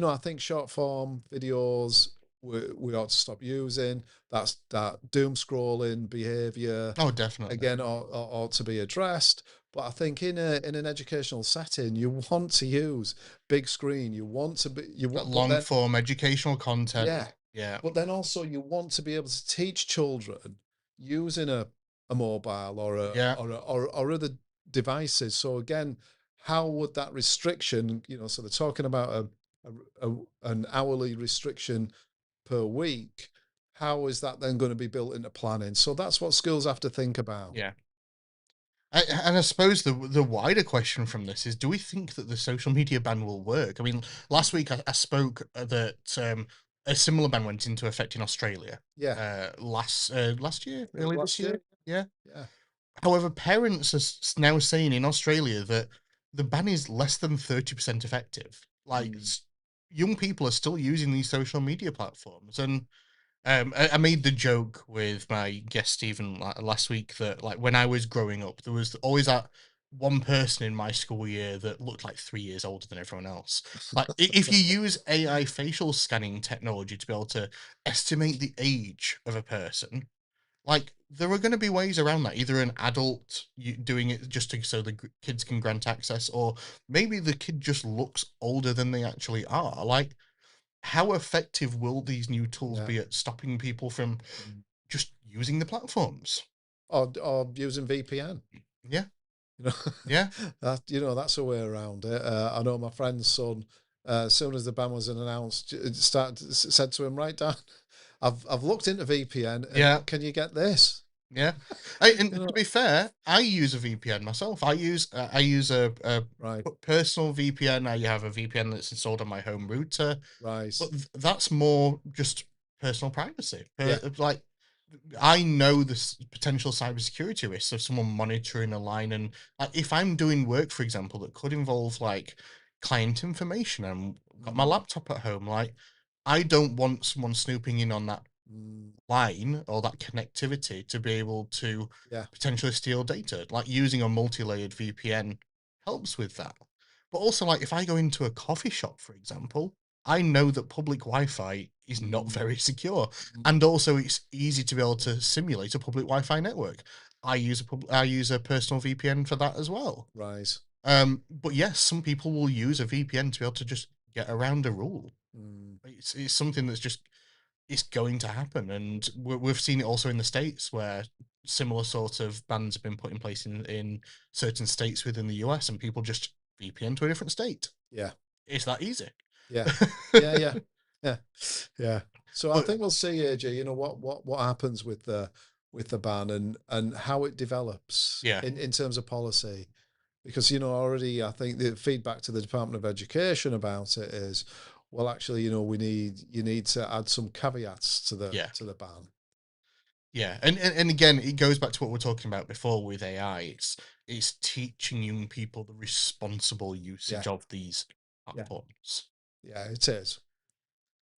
I think short form videos we ought to stop using. That's that doom scrolling behavior Oh, definitely. again ought to be addressed. But I think in an educational setting, you want to use big screen. You want to be you That want, but long then form educational content. yeah, Yeah. but then also you want to be able to teach children using a mobile Yeah. or other devices. So again, how would that restriction? So they're talking about an hourly restriction per week. How is that then going to be built into planning? So that's what schools have to think about. Yeah. And I suppose the wider question from this is: do we think that the social media ban will work? I mean, last week I spoke that a similar ban went into effect in Australia Yeah, last year, early this last year. year. Yeah. Yeah. However, parents are now saying in Australia that the ban is less than 30% effective. Like, Mm, young people are still using these social media platforms, and I made the joke with my guest Stephen last week that like when I was growing up, there was always that one person in my school year that looked like 3 years older than everyone else. Like if you use AI facial scanning technology to be able to estimate the age of a person, like there are going to be ways around that. Either an adult doing it just so the kids can grant access, or maybe the kid just looks older than they actually are. Like how effective will these new tools yeah. be at stopping people from Mm. just using the platforms? Or using VPN. Yeah, You know, yeah, that's a way around it. I know my friend's son. As soon as the ban was announced, said to him, "Right, Dan, I've looked into VPN, yeah, and can you get this?" yeah. You And to know, be fair, I use a VPN myself. I use a right, personal VPN. I have a VPN that's installed on my home router, right, but that's more just personal privacy. yeah, Like I know the potential cybersecurity risks of someone monitoring a line, and like if I'm doing work, for example, that could involve like client information, and got my mm, laptop at home, like I don't want someone snooping in on that mm, line or that connectivity to be able to yeah, potentially steal data. Like using a multi-layered VPN helps with that. But also, like if I go into a coffee shop, for example, I know that public Wi-Fi is not mm, very secure, mm, and also it's easy to be able to simulate a public Wi-Fi network. I use a personal VPN for that as well. Right. But yes, some people will use a VPN to be able to just get around a rule. Mm. It's something that's just it's going to happen, and we've seen it also in the states where similar sort of bans have been put in place in certain states within the US, and people just VPN to a different state. Yeah. It's that easy. Yeah. Yeah. Yeah. Yeah. Yeah. So I But think we'll see, AJ, what happens with the ban and how it develops yeah, in terms of policy. Because, already I think the feedback to the Department of Education about it is, well, actually, you need to add some caveats yeah, to the ban. yeah, and again, it goes back to what we are talking about before with AI. It's teaching young people the responsible Yeah. usage of these Yeah. platforms. Yeah, it is.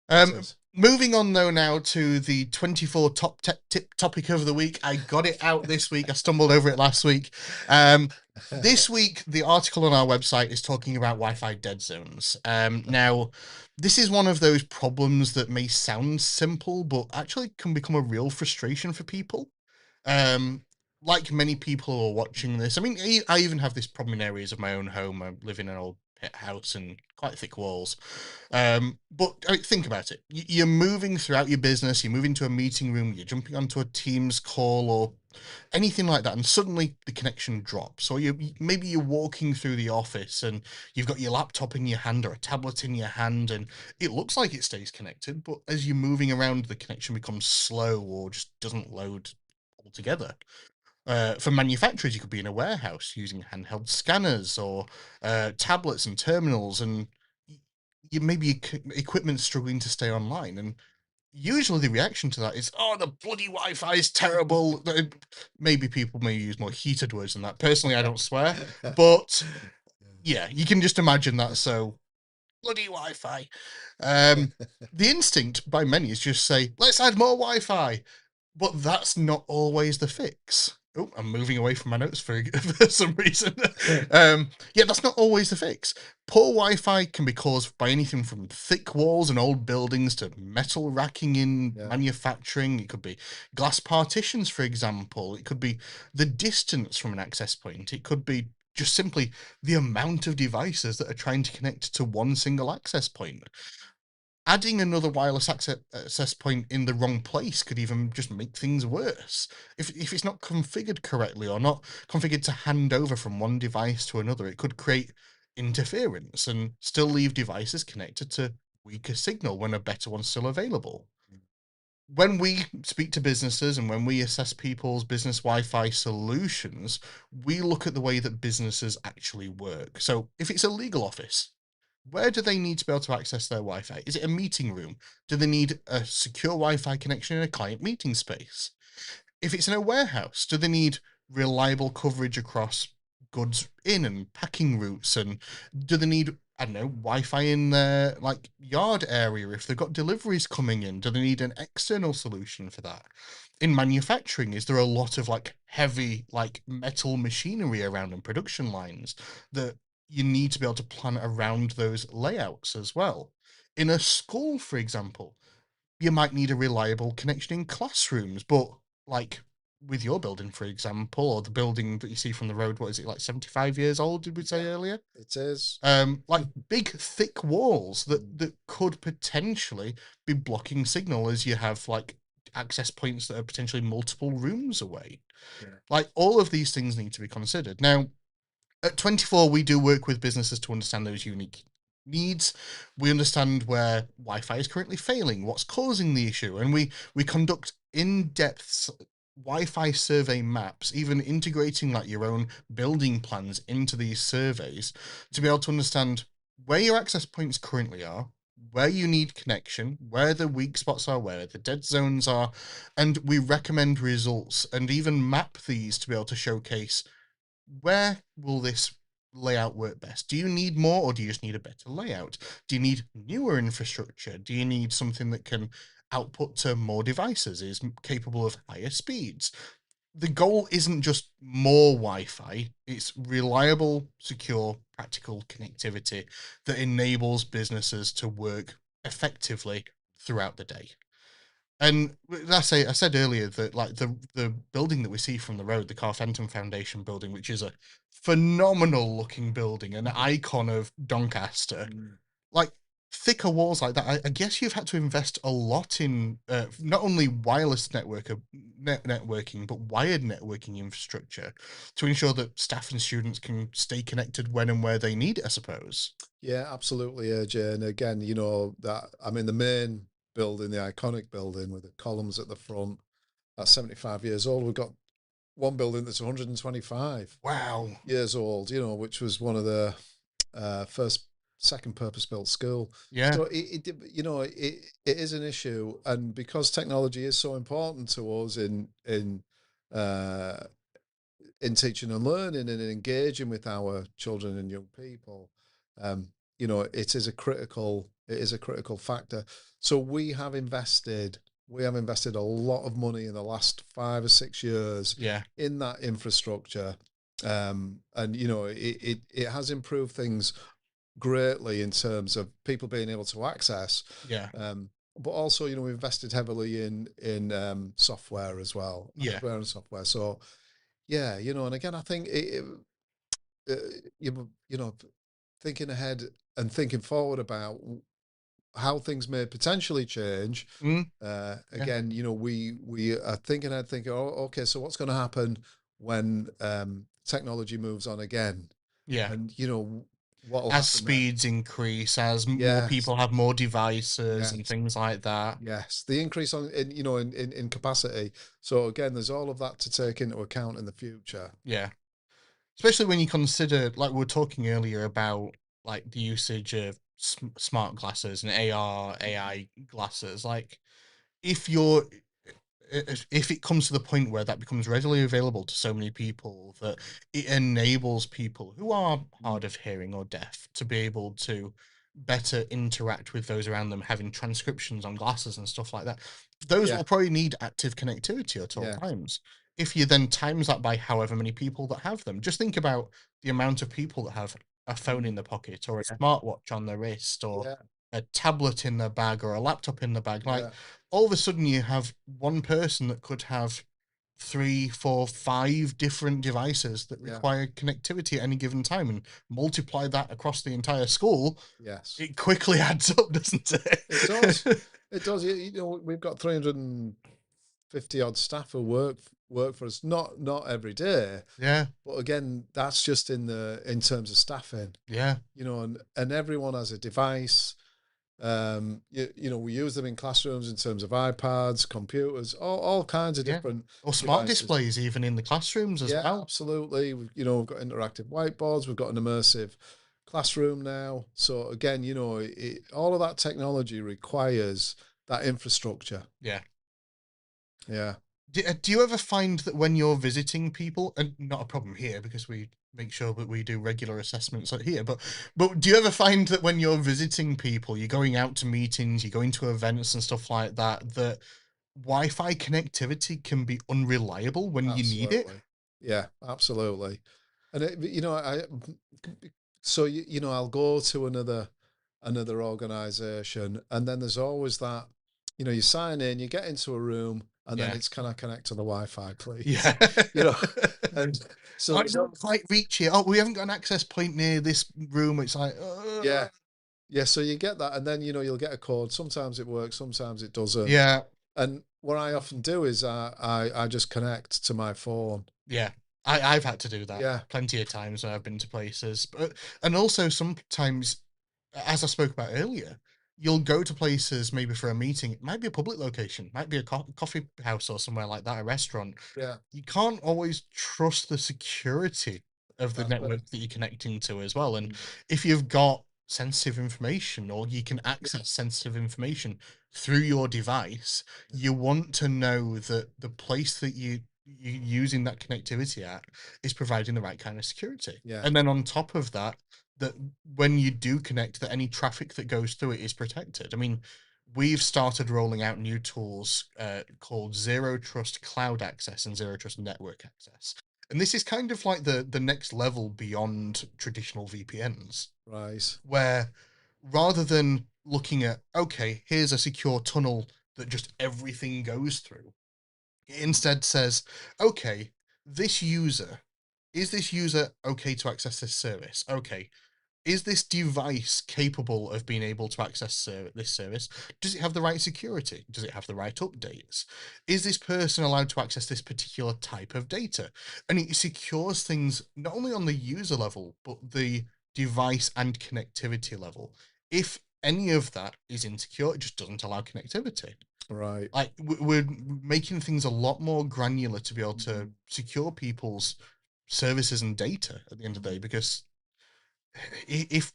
It Um, is. moving on though now to the 24 top tech tip topic of the week. I got it out this week. I stumbled over it last week. This week, the article on our website is talking about Wi-Fi dead zones. Now, this is one of those problems that may sound simple, but actually can become a real frustration for people. Um, like many people who are watching this, I mean, I even have this problem in areas of my own home. I live in an old pit house and quite thick walls. But think about it. You're moving throughout your business, you move into a meeting room, you're jumping onto a Teams call or anything like that, and suddenly the connection drops. Or maybe you're walking through the office and you've got your laptop in your hand or a tablet in your hand, and it looks like it stays connected, but as you're moving around, the connection becomes slow or just doesn't load altogether. For manufacturers, you could be in a warehouse using handheld scanners or tablets and terminals, and you maybe equipment struggling to stay online. And usually the reaction to that is, "Oh, the bloody Wi-Fi is terrible." Maybe people may use more heated words than that. Personally, I don't swear, but yeah, you can just imagine that. So bloody Wi-Fi. The instinct by many is just say, "Let's add more Wi-Fi." But that's not always the fix. Oh, I'm moving away from my notes for, for some reason. Yeah, that's not always the fix. Poor Wi-Fi can be caused by anything from thick walls and old buildings to metal racking in Yeah. manufacturing. It could be glass partitions, for example. It could be the distance from an access point. It could be just simply the amount of devices that are trying to connect to one single access point. Adding another wireless access point in the wrong place could even just make things worse. If it's not configured correctly or not configured to hand over from one device to another, it could create interference and still leave devices connected to weaker signal when a better one's still available. When we speak to businesses and when we assess people's business Wi-Fi solutions, we look at the way that businesses actually work. So if it's a legal office, where do they need to be able to access their Wi-Fi? Is it a meeting room? Do they need a secure Wi-Fi connection in a client meeting space? If it's in a warehouse, do they need reliable coverage across goods in and packing routes? And do they need, I don't know, Wi-Fi in their like yard area if they've got deliveries coming in? Do they need an external solution for that? In manufacturing, is there a lot of like heavy like metal machinery around and production lines that you need to be able to plan around those layouts as well? In a school, for example, you might need a reliable connection in classrooms, but like with your building, for example, or the building that you see from the road, what is it, like 75 years old, did we say Yeah, earlier? it is. Like big, thick walls that could potentially be blocking signal as you have like access points that are potentially multiple rooms away. Yeah. Like all of these things need to be considered. Now, at 24, we do work with businesses to understand those unique needs. We understand where Wi-Fi is currently failing, what's causing the issue, and we conduct in-depth Wi-Fi survey maps, even integrating like your own building plans into these surveys to be able to understand where your access points currently are, where you need connection, where the weak spots are, where the dead zones are, and we recommend results and even map these to be able to showcase where will this layout work best? Do you need more or do you just need a better layout? Do you need newer infrastructure? Do you need something that can output to more devices, is capable of higher speeds? The goal isn't just more Wi-Fi, it's reliable, secure, practical connectivity that enables businesses to work effectively throughout the day. And I said earlier that like the building that we see from the road, the Car Fenton Foundation building, which is a phenomenal looking building, an icon of Doncaster, Mm. like thicker walls like that. I guess you've had to invest a lot in not only wireless networking, but wired networking infrastructure to ensure that staff and students can stay connected when and where they need it, I suppose. Yeah, absolutely, AJ. And again, you know, that I mean the main building, the iconic building with the columns at the front, that's 75 years old. We've got one building that's 125 Wow. years old, you know, which was one of the first, second purpose-built school. Yeah. So you know, it is an issue, and because technology is so important to us uh, in teaching and learning and in engaging with our children and young people, um, you know, it is a critical factor. So we have invested a lot of money in the last 5 or 6 years Yeah. in that infrastructure. And you know, it has improved things greatly in terms of people being able to access. Yeah. But also, you know, we invested heavily in software as well, Yeah. hardware and software. So yeah, you know, and again, I think you know, thinking ahead and thinking forward about how things may potentially change. Mm, yeah. Again, you know, we are thinking ahead, thinking, oh, okay, so what's going to happen when technology moves on again, Yeah. and you know, what will As happen then? speeds increase, as more Yes, people have more devices and yes, things like that. yes. The increase on in you know in capacity. So again, there's all of that to take into account in the future. Yeah. Especially when you consider, like we were talking earlier about like the usage of smart glasses and AR, AI glasses. Like if you're if it comes to the point where that becomes readily available to so many people that it enables people who are Mm. hard of hearing or deaf to be able to better interact with those around them, having transcriptions on glasses and stuff like that, those Yeah, will probably need active connectivity at all yeah, times. If you then times that by however many people that have them, just think about the amount of people that have a phone mm, in their pocket or a yeah, smartwatch on their wrist or yeah, a tablet in their bag or a laptop in the bag. Like yeah, all of a sudden you have one person that could have three, four, five different devices that yeah. require connectivity at any given time and multiply that across the entire school, Yes, it quickly adds up, doesn't it does. it? It does. You know, we've got 350 odd staff who work for us. Not every day, Yeah, but again, that's just in terms of staffing. yeah, You know, and everyone has a device. You know, we use them in classrooms in terms of iPads, computers, all kinds of yeah. different Or smart devices. displays even in the classrooms as Yeah, well. absolutely. You know, we've got interactive whiteboards. We've got an immersive classroom now. So again, you know, all of that technology requires that infrastructure. Yeah. Yeah. Do you ever find that when you're visiting people, and not a problem here because we make sure that we do regular assessments like here, but do you ever find that when you're visiting people, you're going out to meetings, you're going to events and stuff like that, that Wi-Fi connectivity can be unreliable when you need it? Absolutely. Yeah, absolutely. And you know, so you know, I'll go to another organization, and then there's always that, you know, you sign in, you get into a room, and then Yeah. it's, can I connect to the Wi-Fi, please? Yeah. You know, and so I there's don't quite reach it. Oh, we haven't got an access point near this room. It's like, yeah, yeah. So you get that, and then you know you'll get a code. Sometimes it works, sometimes it doesn't. yeah. And what I often do is I just connect to my phone. Yeah, I've had to do that Yeah, plenty of times when I've been to places, but and also sometimes, as I spoke about earlier, you'll go to places maybe for a meeting. It might be a public location, might be a coffee house or somewhere like that, a restaurant. yeah. You can't always trust the security of the That's it. network that you're connecting to as well. And Mm. if you've got sensitive information or you can access sensitive information through your device, you want to know that the place that you using that connectivity at is providing the right kind of security. Yeah. And then on top of that, that when you do connect, that any traffic that goes through it is protected. I mean, we've started rolling out new tools called Zero Trust Cloud Access and Zero Trust Network Access. And this is kind of like the next level beyond traditional VPNs, Right. where rather than looking at, okay, here's a secure tunnel that just everything goes through. It instead says, okay, this user, is this user okay to access this service? Okay, is this device capable of being able to access this service? Does it have the right security? Does it have the right updates? Is this person allowed to access this particular type of data? And it secures things not only on the user level, but the device and connectivity level. If any of that is insecure, it just doesn't allow connectivity. Right. Like we're making things a lot more granular to be able to secure people's services and data at the end of the day, because if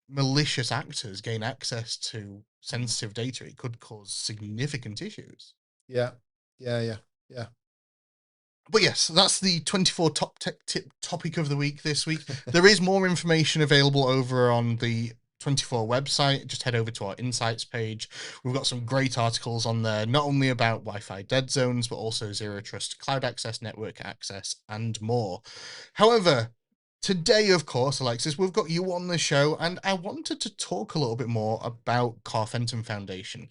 malicious actors gain access to sensitive data, it could cause significant issues. Yeah. Yeah. Yeah. Yeah. But yes, that's the 24 top tech tip topic of the week this week. There is more information available over on the 24 website. Just head over to our insights page. We've got some great articles on there, not only about Wi-Fi dead zones, but also zero trust cloud access, network access, and more. However, today, of course, Alexis, we've got you on the show, and I wanted to talk a little bit more about Car Fenton Foundation.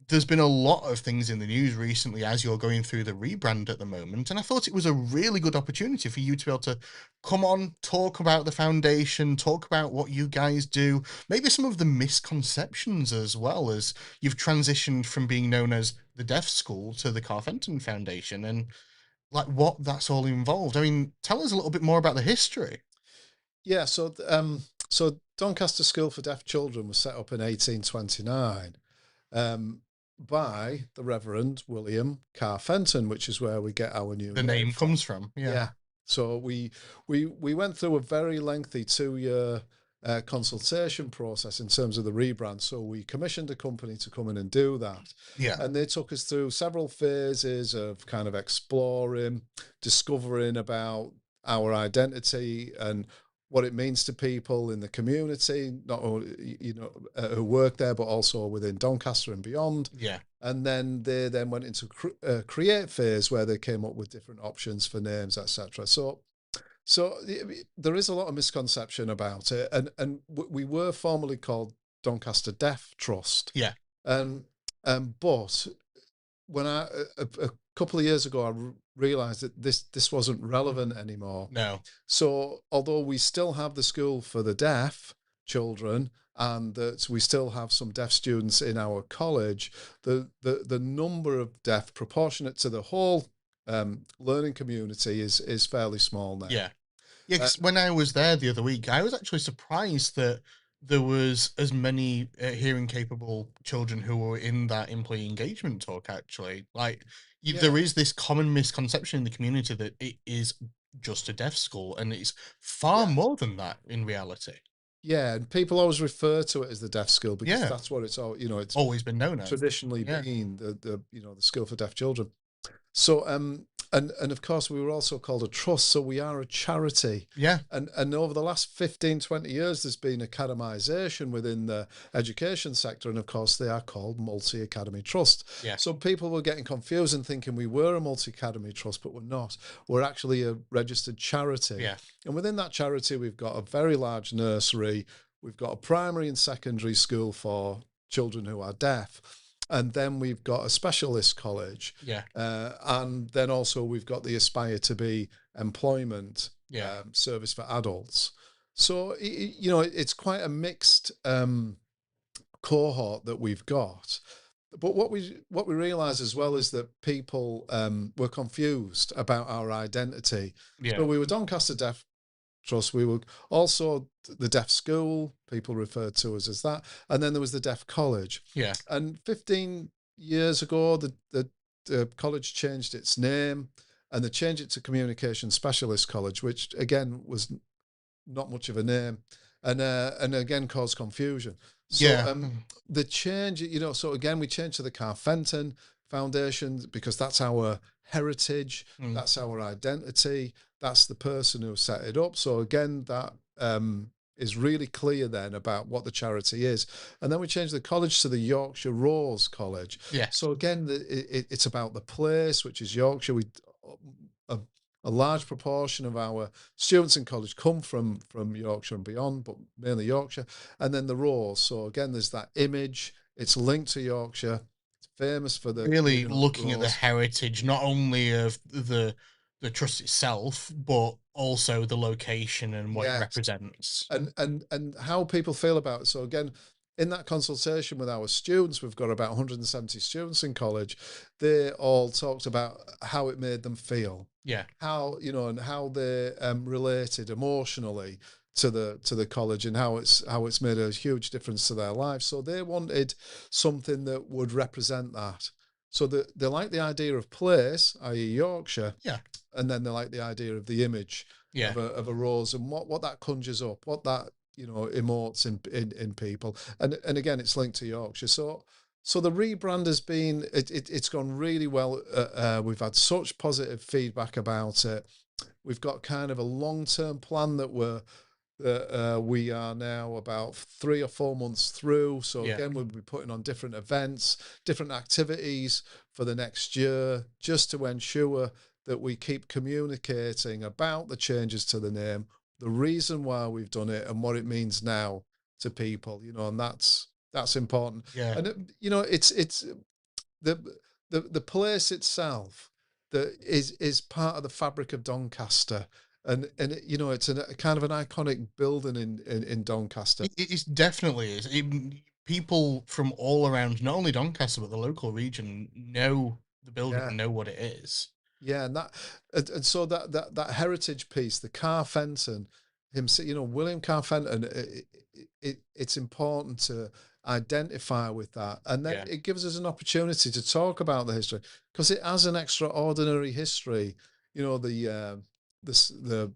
There's been a lot of things in the news recently as you're going through the rebrand at the moment, and I thought it was a really good opportunity for you to be able to come on, talk about the foundation, talk about what you guys do, maybe some of the misconceptions as well, as you've transitioned from being known as the Deaf School to the Car Fenton Foundation, and like what that's all involved. I mean, tell us a little bit more about the history. Yeah. So Doncaster School for Deaf Children was set up in 1829 um, by the Reverend William Car Fenton, which is where we get our new The name name from. comes from, yeah. Yeah. So we went through a very lengthy 2 year consultation process in terms of the rebrand. So we commissioned a company to come in and do that, Yeah. and they took us through several phases of kind of exploring, discovering about our identity and what it means to people in the community, not only who work there, but also within Doncaster and beyond. Yeah. And then they then went into create phase where they came up with different options for names, etc. So there is a lot of misconception about it, and we were formerly called Doncaster Deaf Trust, Yeah. and but when a couple of years ago I realised that this wasn't relevant anymore. No. So although we still have the school for the deaf children and that we still have some deaf students in our college, the number of deaf proportionate to the whole learning community is fairly small now. Yeah. Yeah, Uh, 'cause when I was there the other week, I was actually surprised that there was as many hearing capable children who were in that employee engagement talk. Actually, like there yeah, is this common misconception in the community that it is just a deaf school, and it's far yeah, more than that in reality. yeah. And people always refer to it as the deaf school because Yeah, that's what it's all, it's always been known as. traditionally Yeah, been the school for deaf children. So and of course we were also called a trust, so we are a charity. yeah, And over the last 15, 20 years there's been academization within the education sector, and of course they are called multi-academy trust. yeah, So people were getting confused and thinking we were a multi-academy trust, but we're not. We're actually a registered charity. yeah, And within that charity we've got a very large nursery, we've got a primary and secondary school for children who are deaf, and then we've got a specialist college, yeah, and then also we've got the Aspire to Be employment yeah, service for adults. So it's quite a mixed cohort that we've got. But what we realise as well is that people were confused about our identity. yeah, So we were Doncaster Deaf Trust. We were also the Deaf School. People referred to us as that, and then there was the Deaf College. yeah, And 15 years ago, the college changed its name, and they changed it to Communication Specialist College, which again was not much of a name, and again caused confusion. So yeah, the change, so again we changed to the Car Fenton Foundation because that's our heritage, mm, that's our identity, that's the person who set it up. So again, that is really clear then about what the charity is. And then we changed the college to the Yorkshire Rose College. yes, So again, it's about the place, which is Yorkshire. A, a large proportion of our students in college come from Yorkshire and beyond, but mainly Yorkshire. And then the Rose. So again, there's that image. It's linked to Yorkshire. It's famous for the Really reading up looking at the rows. heritage, not only of the trust itself, but also the location and what it Yes, represents. and how people feel about it. So again, in that consultation with our students, we've got about 170 students in college. They all talked about how it made them feel, Yeah, how and how they related emotionally to the college, and how it's made a huge difference to their lives. So they wanted something that would represent that. So they like the idea of place, i.e. Yorkshire, yeah, and then they like the idea of the image yeah, of a rose and what that conjures up, what that emotes in people, and again it's linked to Yorkshire. So the rebrand has been it's gone really well. We've had such positive feedback about it. We've got kind of a long-term plan we are now about 3 or 4 months through. So yeah, again, we'll be putting on different events, different activities for the next year, just to ensure that we keep communicating about the changes to the name, the reason why we've done it, and what it means now to people. And that's important. yeah. And it's the the place itself that is part of the fabric of Doncaster, and it's a kind of an iconic building in Doncaster. It's definitely is. People from all around, not only Doncaster but the local region, know the building Yeah, and know what it is. yeah, and so that heritage piece, the Car Fenton, William Car Fenton. It's important to identify with that, and then Yeah, it gives us an opportunity to talk about the history because it has an extraordinary history. The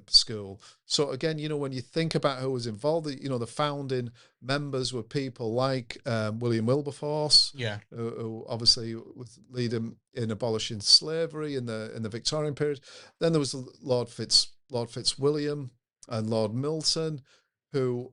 school. So again, when you think about who was involved, the founding members were people like William Wilberforce, yeah, who obviously was leading in abolishing slavery in the Victorian period. Then there was Lord Fitzwilliam and Lord Milton, who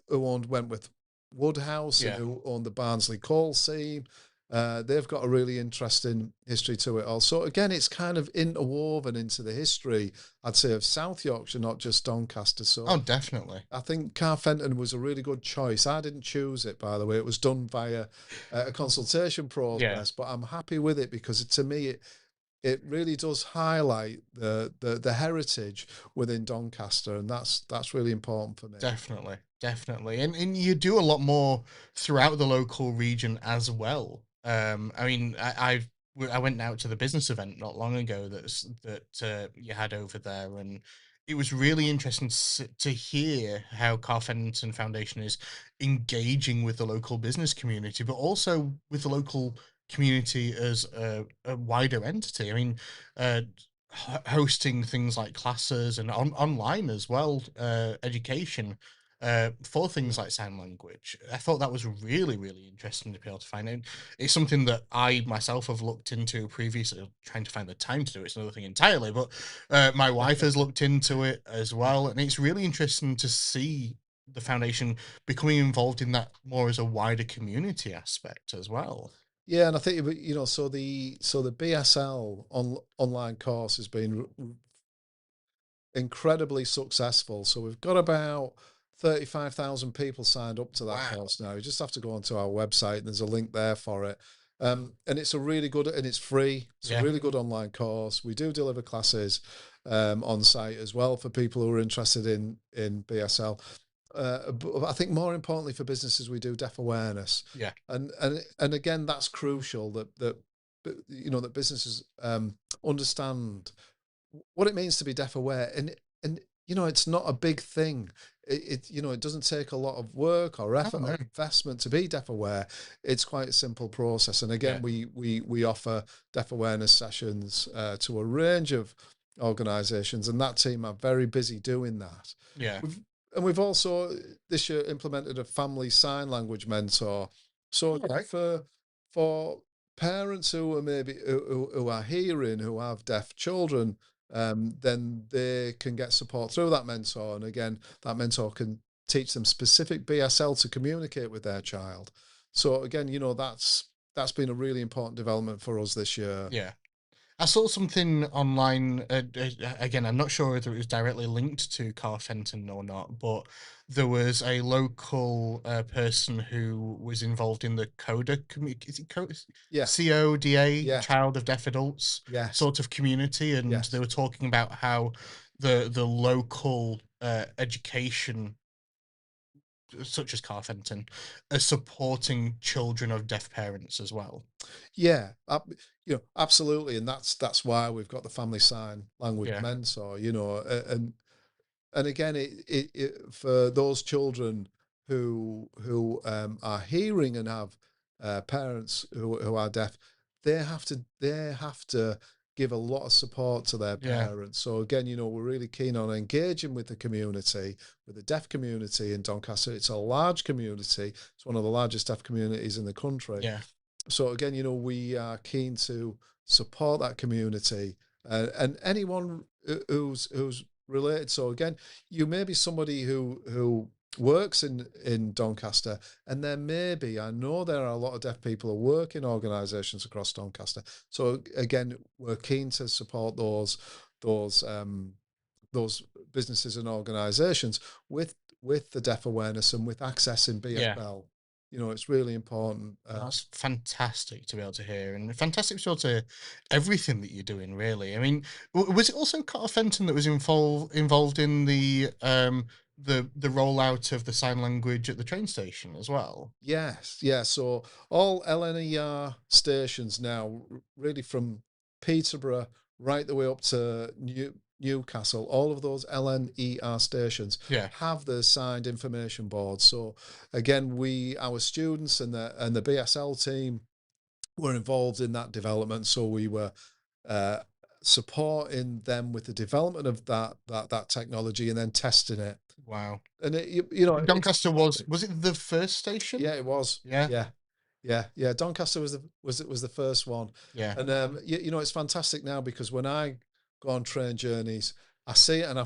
who owned Wentworth Woodhouse and yeah. who owned the Barnsley coal seam. They've got a really interesting history to it all. So again, it's kind of interwoven into the history, I'd say, of South Yorkshire, not just Doncaster. Oh, So definitely. I think Car Fenton was a really good choice. I didn't choose it, by the way. It was done via a consultation Yeah, process, but I'm happy with it because to me it really does highlight the heritage within Doncaster, and that's really important for me. definitely, definitely. And you do a lot more throughout the local region as well. I mean, I went out to the business event not long ago that you had over there, and it was really interesting to hear how Car Fenton Foundation is engaging with the local business community, but also with the local community as a wider entity. I mean, uh, hosting things like classes and online as well, education for things like sign language. I thought that was really, really interesting to be able to find out. It's something that I myself have looked into previously, trying to find the time to do it. It's another thing entirely, but my wife has looked into it as well. And it's really interesting to see the foundation becoming involved in that more as a wider community aspect as well. Yeah, and I think so the BSL online course has been incredibly successful. So we've got about 35,000 people signed up to that Wow. course now. You just have to go onto our website and there's a link there for it. And it's a really good, and it's free. It's a Yeah. really good online course. We do deliver classes on site as well for people who are interested in BSL. But I think more importantly for businesses, we do deaf awareness, Yeah. and again, that's crucial that businesses understand what it means to be deaf aware, and it's not a big thing. It doesn't take a lot of work or Oh, effort or no. investment to be deaf aware. It's quite a simple process, and Yeah. again, we offer deaf awareness sessions to a range of organizations, and that team are very busy doing that. Yeah. We've also this year implemented a family sign language mentor. So All again, right. for parents who are maybe who are hearing, who have deaf children, then they can get support through that mentor. And again, that mentor can teach them specific BSL to communicate with their child. So again, that's been a really important development for us this year. Yeah. I saw something online. Again, I'm not sure whether it was directly linked to Car Fenton or not, but there was a local person who was involved in the CODA community. Is it Yeah. CODA, Yes. Child of Deaf Adults Yes. sort of community, and they Yes. were talking about how the local education, such as Car Fenton, are supporting children of deaf parents as well. Yeah, absolutely, and that's why we've got the family sign language Yeah, mentor. And again, for those children who are hearing and have parents who are deaf, they have to give a lot of support to their yeah, parents. So again, we're really keen on engaging with the community, with the deaf community in Doncaster. It's a large community. It's one of the largest deaf communities in the country. yeah, So again, we are keen to support that community, and anyone who's related. So again, you may be somebody who works in Doncaster, and there may be, I know there are a lot of deaf people who work in organisations across Doncaster. So again, we're keen to support those um, those businesses and organisations with the deaf awareness and with accessing yeah. BFL. It's really important. That's fantastic to be able to hear, and fantastic to be able to hear everything that you're doing. Really, I mean, was it also Carter Fenton that was involved in the rollout of the sign language at the train station as well? Yes, yeah. So all LNER stations now, really from Peterborough right the way up to Newcastle, all of those LNER stations Yeah, have the signed information boards. So again, our students and the BSL team were involved in that development. So we were uh, supporting them with the development of that technology and then testing it. wow. And it's Doncaster fantastic. was it the first station? Yeah, it was. Yeah, Yeah, yeah. Doncaster was the first one, yeah, and it's fantastic now because when I go on train journeys, I see it, and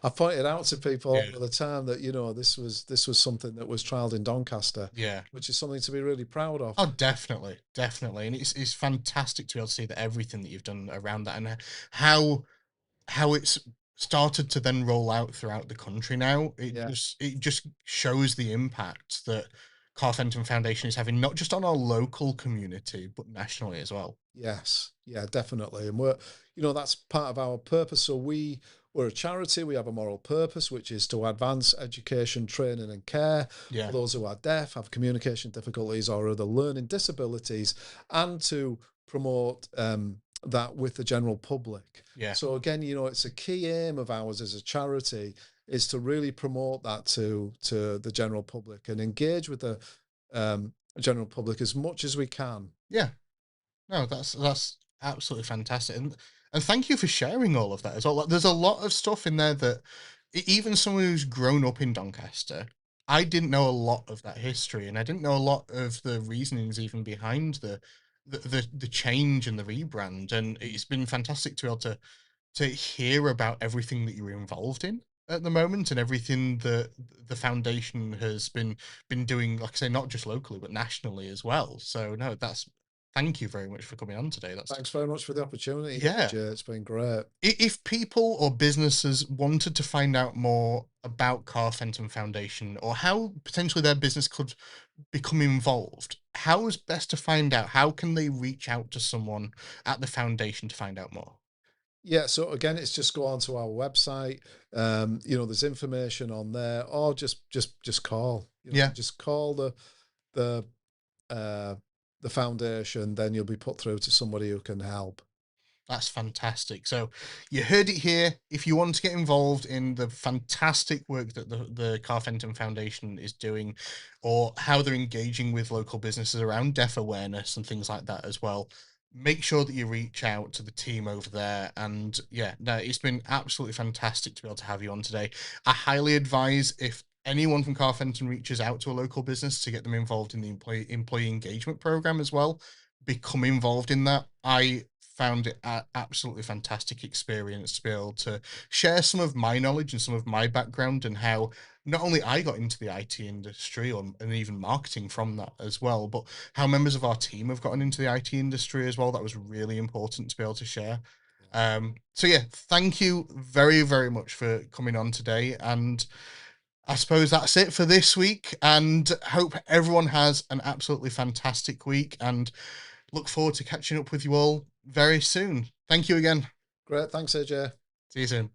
I point it out to people yeah. all the time that this was something that was trialed in Doncaster, Yeah. which is something to be really proud of. Oh, definitely, definitely, and it's fantastic to be able to see that everything that you've done around that, and how it's started to then roll out throughout the country now. Yeah. It just shows the impact that Car Fenton Foundation is having, not just on our local community, but nationally as well. Yes, yeah, definitely. And that's part of our purpose. So we're a charity. We have a moral purpose, which is to advance education, training, and care for Yeah, those who are deaf, have communication difficulties, or other learning disabilities, and to promote that with the general public. yeah, So again, it's a key aim of ours as a charity is to really promote that to the general public and engage with the general public as much as we can. yeah. No, that's absolutely fantastic, and thank you for sharing all of that as well. Like, there's a lot of stuff in there that even someone who's grown up in Doncaster, I didn't know a lot of that history, and I didn't know a lot of the reasonings even behind the change and the rebrand. And it's been fantastic to be able to hear about everything that you're involved in at the moment, and everything that the foundation has been doing, like I say, not just locally but nationally as well. So no, that's thank you very much for coming on today. That's Thanks very much for the opportunity here, yeah. Jay. It's been great. If people or businesses wanted to find out more about Car Fenton Foundation, or how potentially their business could become involved, how is best to find out? How can they reach out to someone at the foundation to find out more? Yeah, so again, it's just go onto our website. There's information on there, or just call. Yeah. Just call the uh, the foundation. Then you'll be put through to somebody who can help. That's fantastic. So you heard it here. If you want to get involved in the fantastic work that the Car Fenton Foundation is doing, or how they're engaging with local businesses around deaf awareness and things like that as well, make sure that you reach out to the team over there. And yeah, no, it's been absolutely fantastic to be able to have you on today. I highly advise, if anyone from Car Fenton reaches out to a local business, to get them involved in the employee engagement program as well. Become involved in that. I found it an absolutely fantastic experience to be able to share some of my knowledge and some of my background and how not only I got into the IT industry and even marketing from that as well, but how members of our team have gotten into the IT industry as well. That was really important to be able to share. So yeah, thank you very, very much for coming on today. And I suppose that's it for this week. And hope everyone has an absolutely fantastic week and look forward to catching up with you all very soon. Thank you again. Great. Thanks, AJ. See you soon.